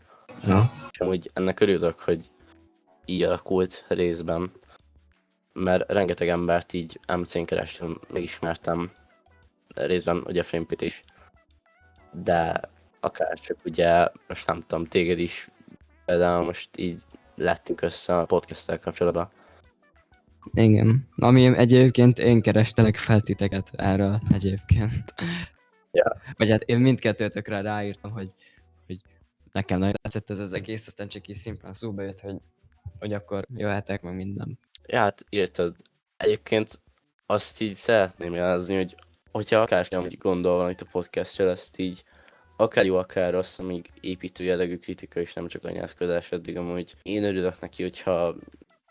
Ja. És amúgy ennek örülök, hogy így alakult részben, mert rengeteg embert így MC-n keresztül megismertem, részben ugye Frimpit is, de akár csak ugye, most nem tudom, téged is, például most így lettünk össze a podcast-tel kapcsolatban. Igen. Ami egyébként én kerestelek fel titeket erről egyébként. Ja. Vagy hát én mindkettőtökre ráírtam, hogy nekem nagyon tetszett ez az egész, aztán csak így szimplán szóba jött, hogy akkor jöhetek meg minden. Ja, hát érted, egyébként azt így szeretném jelezni, hogy hogyha akárki amúgy gondol valamit a podcastről, ezt így akár jó, akár rossz, amíg építő jellegű kritika és nem csak anyázkodás eddig amúgy. Én örülök neki, hogyha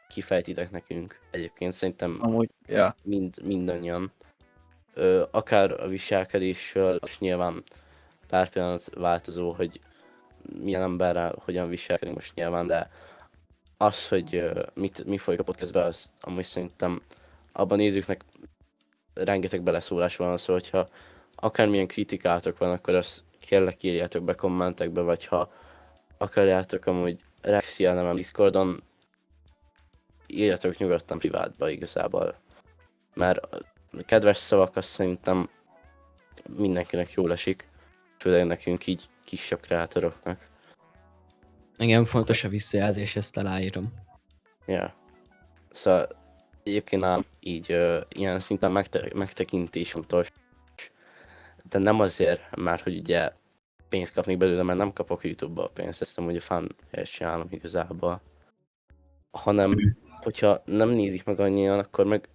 kifejtitek nekünk. Egyébként szerintem Amúgy, ja. mindannyian. Akár a viselkedésről, és nyilván pár pillanat változó, hogy milyen emberrel hogyan viselkedünk most nyilván, de az, hogy mi folyik a podcastben, az amúgy szerintem abban nézőknek rengeteg beleszólás van, szóval hogyha akármilyen kritikátok van, akkor azt kérlek írjátok be kommentekbe, vagy ha akarjátok amúgy Rexi elnekem Discordon, írjatok nyugodtan privátba igazából. Mert a kedves szavak azt szerintem mindenkinek jól esik, főleg nekünk így kisebb kreátoroknak. Igen, fontos a visszajelzés, ezt aláírom. Ja. Szóval egyébként nálam így ilyen szinten megtekintés fontos, de nem azért, mert hogy ugye pénzt kapnék belőle, mert nem kapok YouTube-ba pénzt, ezt amúgy a fanhelyet csinálom igazából. Hanem, hogyha nem nézik meg annyian, akkor meg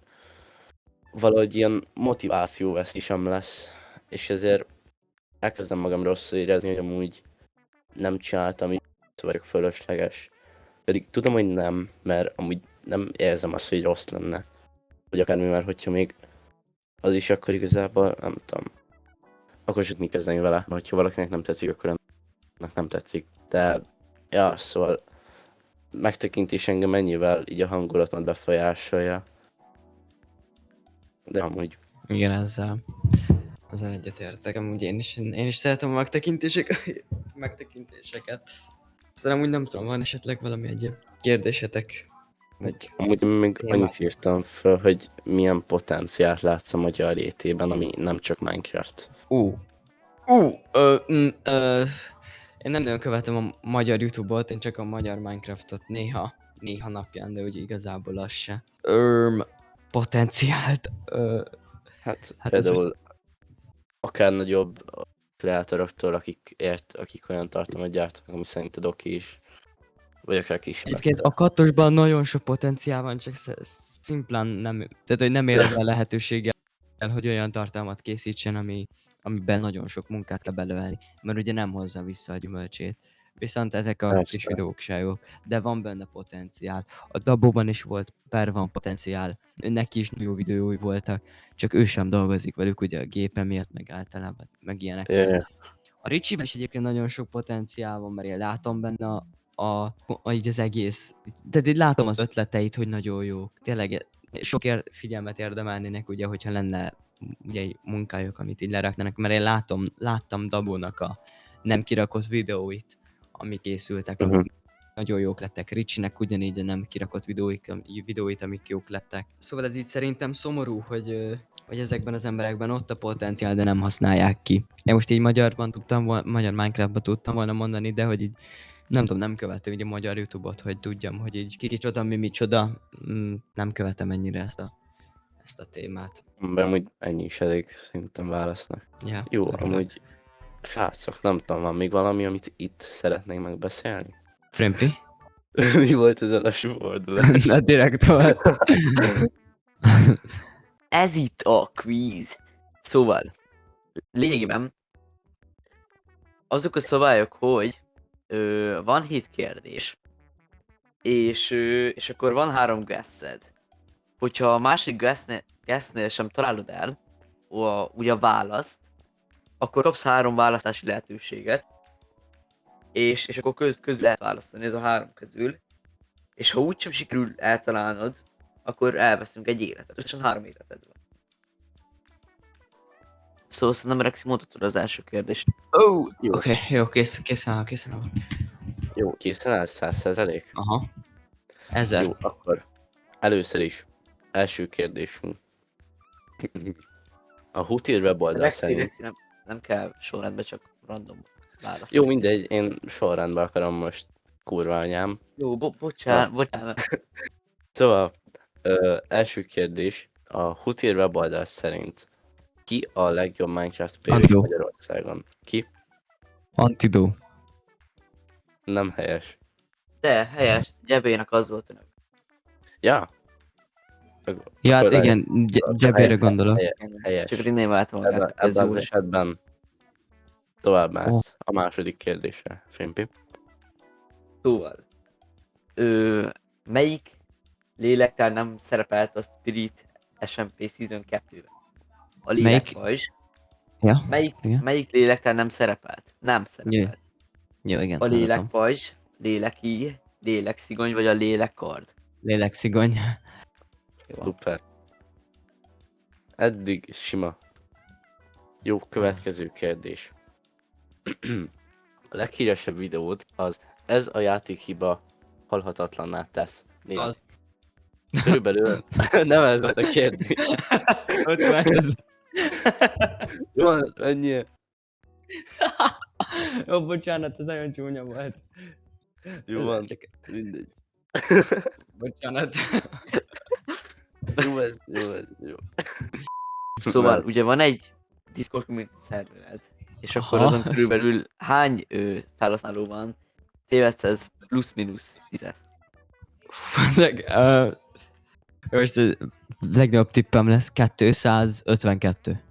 valahogy ilyen motivációvesztésem lesz, és ezért elkezdem magam rosszul érezni, hogy amúgy nem csináltam, így vagyok fölösleges. Pedig tudom, hogy nem, mert amúgy nem érzem azt, hogy rossz lenne. Vagy akármi, mert hogyha még az is, akkor igazából nem tudom. Akkor sem tudni kezdeni vele, mert hogyha valakinek nem tetszik, akkor annak nem tetszik. De, ja, szóval megtekintés engem mennyivel így a hangulatomat befolyásolja. De amúgy Igen, ezzel egyetértek. Amúgy én is szeretem a megtekintéseket. Aztán amúgy nem tudom, van esetleg valami egyéb kérdésetek? Vagy amúgy még témát. annyit írtam föl, hogy milyen potenciált látsz a magyar létében, ami nem csak Minecraft. Én nem nagyon követem a magyar YouTube-ot, én csak a magyar Minecraftot néha napján, de ugye igazából az se. Potenciált. Hát Hát ez például akár nagyobb kreátoroktól, akik olyan tartalmat gyártanak, ami szerinted oké is. Vagy akár kisebb. Egyébként a kattosban nagyon sok potenciál van, csak szimplán nem, tehát hogy nem érzel lehetőséggel, hogy olyan tartalmat készítsen, amiben nagyon sok munkát kell belőlni, mert ugye nem hozza vissza a gyümölcsét. Viszont ezek a Persze. kis videók se jók, de van benne potenciál. A Dabóban is volt, van potenciál, neki is jó videói voltak, csak ő sem dolgozik velük ugye a gépe miatt, meg általában, meg ilyenek. Yeah. A Richie-ben is egyébként nagyon sok potenciál van, mert én látom benne így az egész, de én látom az ötleteit, hogy nagyon jók. Tényleg sok figyelmet érdemelnének, ugye, hogyha lenne ugye egy munkájuk, amit így leraknának, mert én láttam Dabónak a nem kirakott videóit, amik készültek, amik nagyon jók lettek. Richie-nek ugyanígy a nem kirakott videóit, amik jók lettek. Szóval ez így szerintem szomorú, hogy ezekben az emberekben ott a potenciál, de nem használják ki. Én most így magyar Minecraftban tudtam volna mondani, de hogy így nem tudom, nem követem így a magyar YouTube-ot, hogy tudjam, hogy így kicsoda, mi micsoda. Nem követem ennyire ezt a témát. De amúgy ennyi is elég szerintem válasznak. Ja, Jó, örülök. amúgy srácok, nem tudom, van még valami, amit itt szeretnénk megbeszélni? Frimpi? Mi volt ez a lassú fordulás? Na, direkt volt. Ez itt a quiz. Szóval, lényegében azok a szabályok, hogy van 7 kérdés, és akkor van 3 guessed. Hogyha a másik guessnél sem találod el ugye a választ, akkor kapsz 3 választási lehetőséget, és akkor közül lehet választani, ez a 3 közül. És ha úgysem sikerül eltalálnod, akkor elveszünk egy életet. Összesen 3 életed van. Szóval szerintem Rexi mondhatod az első kérdést. Jó. Oké, jó, készen állok. Jó, készen állsz 100%? Aha. 1000. Jó, akkor először is, első kérdésünk. A Hútír weboldal szerint... Rexi, nem kell sorrendben, csak random választ. Jó, mindegy, én sorrendben akarom most, kurva anyám. Jó, bocsánat. Szóval, első kérdés, a Hútír weboldal szerint ki a legjobb Minecraft PvP Antó. Magyarországon? Ki? Antidó. Nem helyes. De helyes, Gyebének az volt a neve. Ja? Ja, hát Akkor igen, Gyebére gondolok. Helyes. Csak rinémáltam magát. Ebben Ez az jó lesz. esetben tovább mehetsz a második kérdésre, Fimpi. Szóval, melyik lélektár nem szerepelt a Spirit SMP Season 2-ben? A lélektár. Ja, igen. Melyik lélektár nem szerepelt? Nem szerepelt. Jó, igen, A hallottam. lélegpajzs, léleki, lélekszigony vagy a lélekkard? Lélekszigony. Szuper. Eddig sima. Jó, következő kérdés. A leghíresebb videód az ez a játékhiba halhatatlanná tesz. Mi Az. Körülbelül nem ez volt a kérdés. 50 000. Jó, ennyi. Jó, bocsánat, ez nagyon csúnya volt. Jó van, Csak, mindegy. bocsánat. Jó ez, jó ez, jó. Szóval Mert ugye van egy Discord community szervered, és akkor Aha. azon körülbelül hány felhasználó van? Tévedsz, ez plusz-minusz 10. Ezek, most a legnagyobb tippem lesz 252.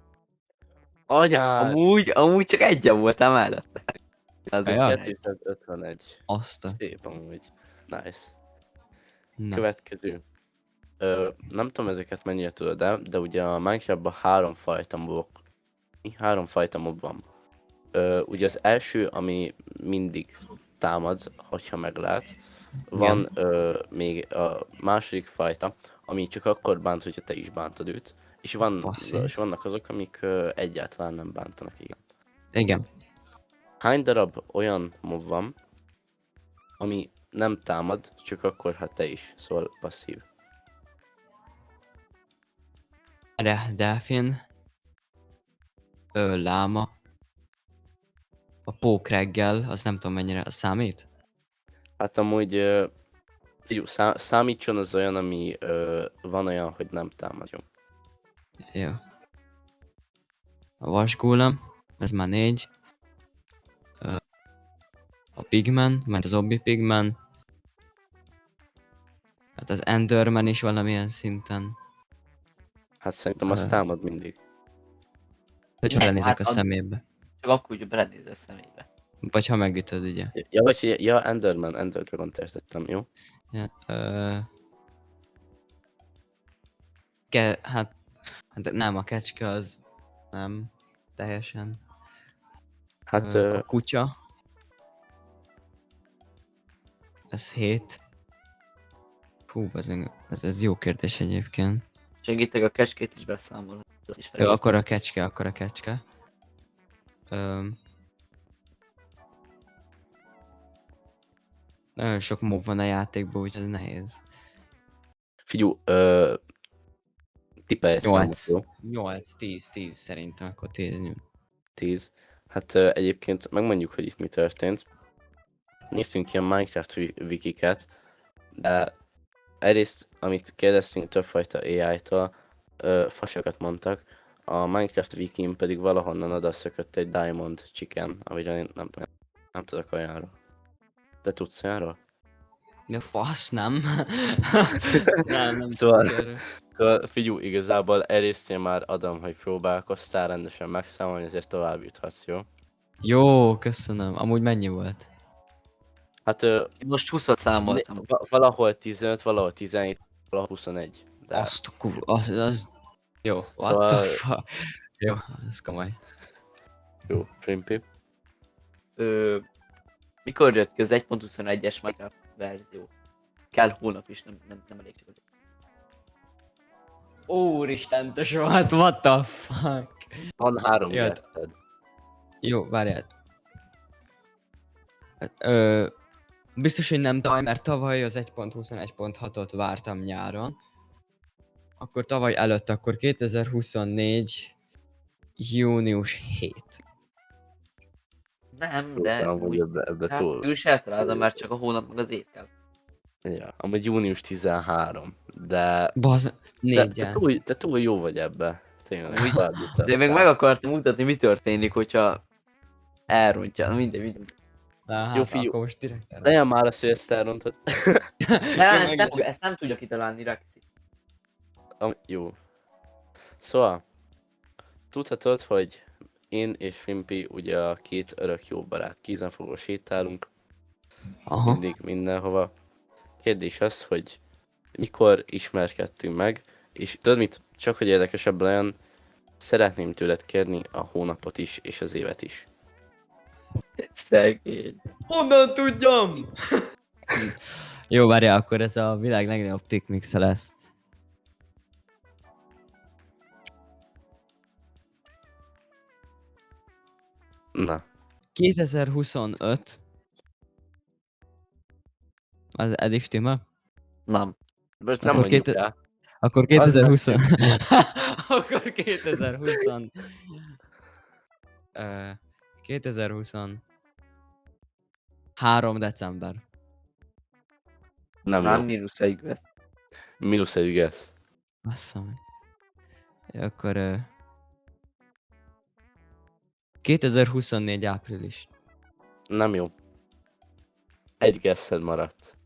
anyád! Amúgy csak egyen voltál mellette. Ja. 251. Azt a... Szép amúgy. Nice. Na. Következő. Nem tudom ezeket mennyire tudod, de ugye a Minecraftban három fajta mob van. Ugye az első, ami mindig támad, hogyha meglátsz. Van még a második fajta, ami csak akkor bánt, hogyha te is bántod őt. És Basszi. vannak azok, amik egyáltalán nem bántanak, igen. Igen. Hány darab olyan mob van, ami nem támad, csak akkor, ha te is, szóval passzív. Delfin. Láma. A pókreggel, az nem tudom mennyire számít. Hát amúgy, figyelj, számítson az olyan, ami van olyan, hogy nem támad, jó? Jó. A vasgólem, ez már 4. A pigman, mert az obbi pigman. Hát az enderman is valamilyen szinten. Hát szerintem az támad mindig. Hogyha Nem, belenézek hát a az- szemébe. Csak akkor, hogy belenézel szemébe. Vagy ha megütöd, ugye. Ja, Ender Dragon-t értettem, jó? Ja, hát nem, a kecske az nem teljesen. Hát, A kutya. Ez 7. Hú, ez jó kérdés egyébként. Segítek, a kecskét is beszámolhat. Azt is Jó, akkor a kecske. Nagyon sok mob van a játékban, úgyhogy ez nehéz. figyelj, tippelj egy 8. számot, jó? 8, 10 szerintem, akkor 10. 10. Hát egyébként megmondjuk, hogy itt mi történt. Néztünk ilyen Minecraft wikiket, de egyrészt, amit kérdeztünk többfajta AI-tól, fasokat mondtak. A Minecraft wikin pedig valahonnan oda szökött egy Diamond Chicken, amire én nem tudok olyanról. Te tudsz olyanról? De fasz, nem? nem Szóval- tudok erről. Szóval figyelj, igazából egyrészt én már adom, hogy próbálkoztál rendesen megszámolni, ezért tovább juthatsz, jó? Jó, köszönöm. Amúgy mennyi volt? Hát Most 20-at számoltam. valahol 15, valahol 17, valahol 21. De Azt a az... Jó, what Szóval- the fuck? Jó, ez komoly. jó, Primpy. Mikor jött ki az 1.21-es Minecraft verzió? Kell hónap is, nem elég csak az. Úristen, te soha, what the fuck? Van 3 Jött. gyereked. Jó, várjál. Biztos, hogy nem tavaly, mert tavaly az 1.21.6-ot vártam nyáron. Akkor tavaly előtt, akkor 2024 június 7. Nem, de Amúgy ebbe hát, túl. ő is eltalálta, mert csak a hónap meg az év kell. Ja, amúgy június 13, de Baz, te 4-en. túl jó vagy ebbe. Tényleg, Úgy- tovább jutottál. De én meg akartam mutatni, mi történik, hogyha elrontja. Na, mindegy. Hát, Jó, fiú. akkor most direkt erre. Legyen már az, hogy ezt elrontod. Nem, meg- ezt nem tudja kitalálni, Rexi. Jó. Szóval, tudhatod, hogy én és Fimpy ugye a két örök jó barát, kézenfogva sétálunk, Aha. mindig mindenhova. Kérdés az, hogy mikor ismerkedtünk meg, és tudod mit, csak hogy érdekesebb legyen, szeretném tőled kérni a hónapot is, és az évet is. Szegény. Honnan tudjam? Jó, várjál, akkor ez a világ legnagyobb tickmixe lesz. Na, 2025. Az eddig stimmel? Nem. Most nem Akkor mondjuk két- el. Akkor Az 2020... megszűnt. Akkor 2020... 2023 december. Nem Már jó. -1 vesz. Mínusz egy guess. Bassza meg. Akkor... 2024 április. Nem jó. Egy guessed maradt.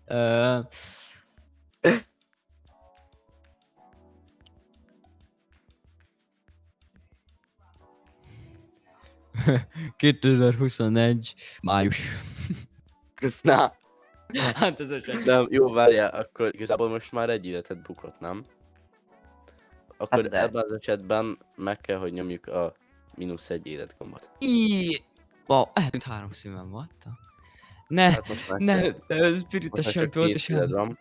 Ö, 2021 május. Na, Hát ez eset. nem, jó, várjál, akkor igazából most már egy életet bukott, nem? Akkor Hát de. ebben az esetben meg kell, hogy nyomjuk a -1 életgombot. Wow, eltűnt 3 szívem, what the? Ne, Hát most már ne, kell. ez Most spirites már volt csak 2 és élet van.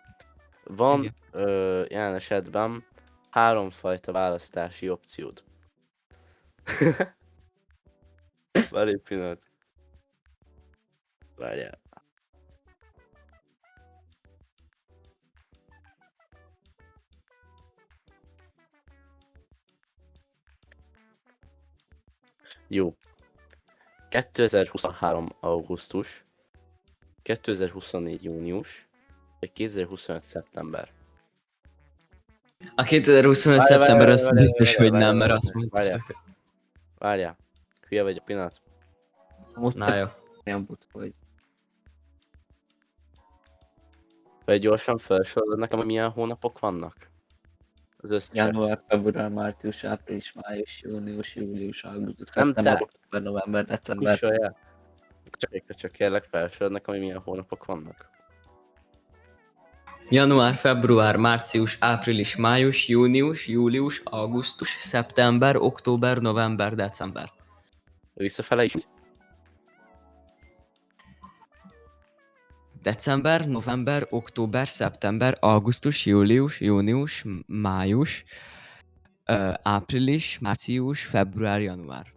Van Igen. jelen esetben 3 fajta választási opciód. Várj egy pillanat. Várjál. Jó. 2023 augusztus, 2024 június, vagy 2025 szeptember. A 2025 Várj, szeptember várj, az várj, biztos, várj, hogy nem, várj, mert várj, azt várjál. mondtátok. Várjál. Hülye vagy a pillanat. Most Na jó. olyan but vagy. Vagy gyorsan felsorolod nekem, hogy milyen hónapok vannak? Az összes. Január, február, március, április, május, június, július, augusztus, Nem szeptember, te. október, november, december. Kussolja. Csak kérlek felsorolod nekem, hogy milyen hónapok vannak. Január, február, március, április, május, június, július, augusztus, szeptember, október, november, december. Visszafele is. December, november, október, szeptember, augusztus, július, június, május, április, március, február, január.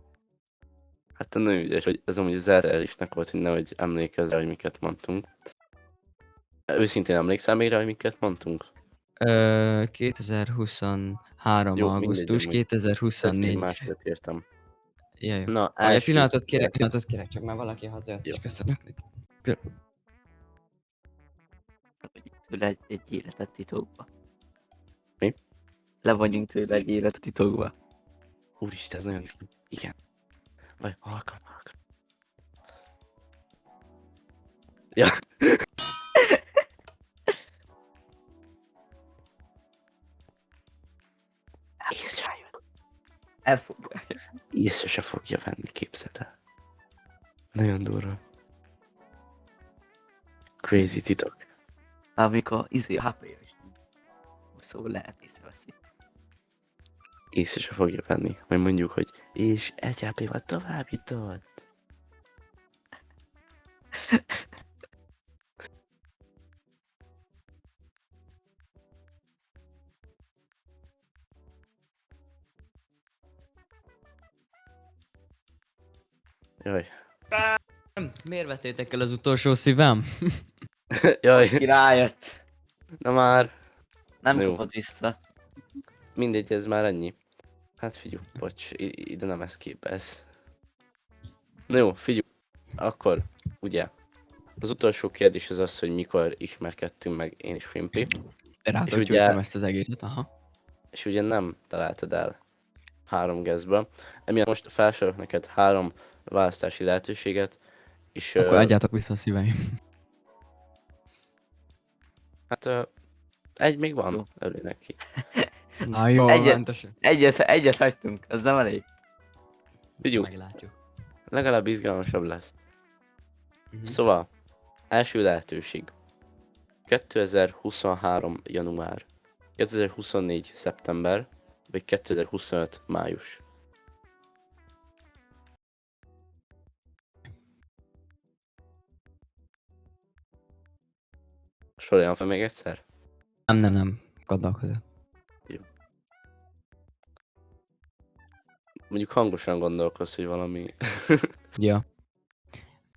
Hát te nagyon ügyes, hogy ez amúgy az eltelisnek volt, hogy nehogy emlékezz rá, hogy miket mondtunk. Őszintén emlékszel még rá, hogy miket mondtunk? 2023. Jó, augusztus, mindegy, 2024. Másképp értem. Jaj, Na, egy első. pillanatot kérek, csak már valaki hazajött, és Jó. köszönök neki. Tőle egy életet titokba. Mi? Le vagyunk tőle egy életet titokba. Úristen, ez nagyon izgi. Igen. Vagy halkan. Ja. Észre rájön. Elfogja. Észre se fogja venni, képzeld el. Nagyon durva. Crazy titok. Amikor a HP-ja is. Szóval lehet észreveszi. Észre se fogja venni. Majd mondjuk, hogy és egy HP-val tovább jutott. Jaj. Miért vettétek el az utolsó szívem? Jaj. Ki rájött. Na már. Nem Jó. kapod vissza. Mindegy, ez már ennyi. Hát figyelj, bocs, ide nem ez képez. Na jó, figyelj. Akkor, ugye, az utolsó kérdés az az, hogy mikor ismerkedtünk meg én és Fimpi. Rátok ugye- gyűjtöm ezt az egészet, aha. És ugye nem találtad el 3 guessből. Emiatt most felsorolok neked 3 választási lehetőséget, és Akkor adjátok vissza a szíveim. hát egy még van, Jó. örülj neki. Na jó, Egyet- mentesen. Egyet hagytunk, az nem elég. Figyelj, Meglátjuk. legalább izgalmasabb lesz. Mhm. Szóval, első lehetőség. 2023. január, 2024. szeptember, vagy 2025. május. Soroljam fel még egyszer? Nem. Gondolkodok. Mondjuk hangosan gondolkozz, hogy valami... Ja.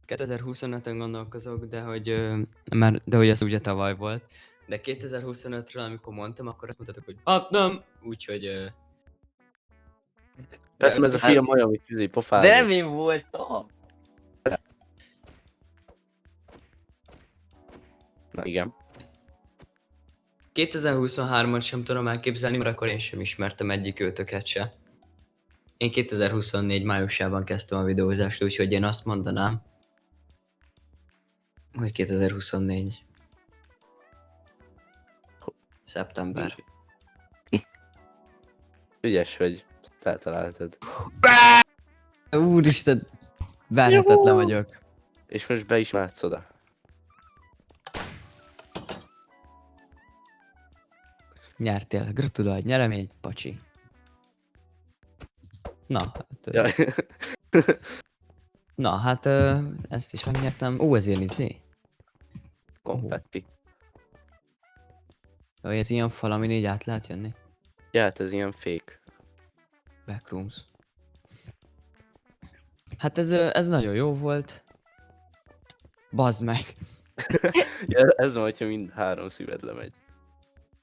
2025-ön gondolkozok, de hogy ez ugye tavaly volt. De 2025-ről, amikor mondtam, akkor azt mondtatok, hogy hát nem, úgyhogy... Persze, ez a hát- film olyan, hogy De pofázik. nem én voltam. Na igen. 2023-at sem tudom elképzelni, mert akkor én sem ismertem egyik őtöket se. Én 2024 májusában kezdtem a videózást, úgyhogy én azt mondanám, hogy 2024. Szeptember. Ügyes vagy. Eltaláltad. Úristen, verhetetlen vagyok. És most be is mehetsz oda. Nyertél, gratulálj, nyeremény, pacsi. Na, hát, Ja. ezt is megnyertem. Ó, ez ilyen izé. Konfetti. Jó, ez ilyen fal, amin így át lehet jönni. Ja, hát ez ilyen fake. Backrooms. Hát ez nagyon jó volt. Bazd meg. Ja, ez van, hogyha mind 3 szíved lemegy.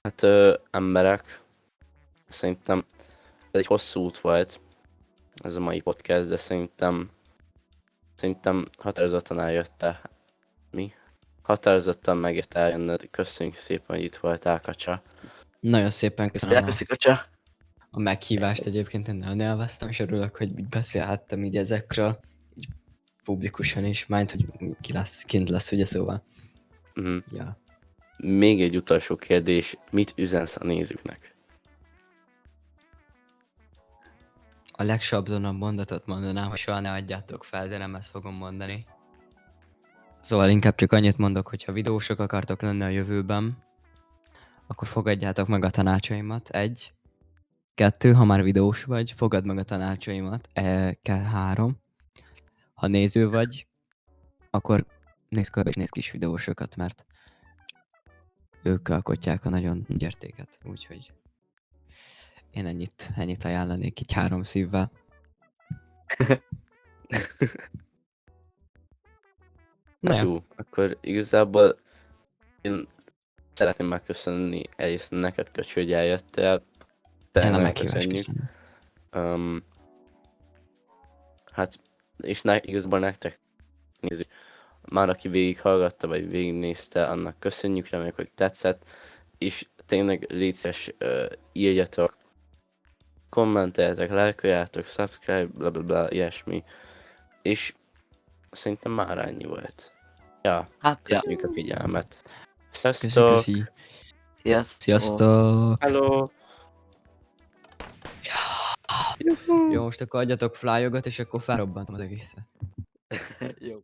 Hát emberek, szerintem ez egy hosszú út volt, ez a mai podcast, de szerintem határozottan eljötte. Mi? Határozottan megjött eljönnöd. Köszönjük szépen, hogy itt voltál, Kacsa. Nagyon szépen köszönöm Elköszik a csá. a meghívást egyébként, én nagyon élveztem, és örülök, hogy így beszélhettem így ezekről, így publikusan is, mind, hogy kint lesz, ugye, szóval. Mhm. Ja. Még egy utolsó kérdés, mit üzensz a nézőknek? A legsablonabb mondatot mondanám, hogy soha ne adjátok fel, de nem ezt fogom mondani. Szóval inkább csak annyit mondok, hogy ha videósok akartok lenni a jövőben, akkor fogadjátok meg a tanácsaimat, 1. 2, ha már videós vagy, fogad meg a tanácsaimat, 3. Ha néző vagy, akkor nézz körbe és nézz kis videósokat, mert ők alkotják a nagyon gyertéket, úgyhogy én ennyit ajánlanék így 3 szívvel. Hát Na, jó, akkor igazából én szeretném megköszönni egyrészt neked, Köcs, hogy eljöttél. Te én a nagyon meghívást köszönjük. köszönöm. Hát, és igazából nektek nézzük. Már aki végighallgatta, vagy végignézte, annak köszönjük, reméljük, hogy tetszett. És tényleg légy szíves, írjatok, kommenteljetek, lájkoljátok, subscribe, bla bla bla, ilyesmi. És szerintem már ennyi volt. Ja, Hát, ja. köszönjük a figyelmet. Köszi, Sziasztok! köszi. Sziasztok. Sziasztok! Hello! Jó, most akkor adjatok flyogat, és akkor felrobbantom az egészet. Jó.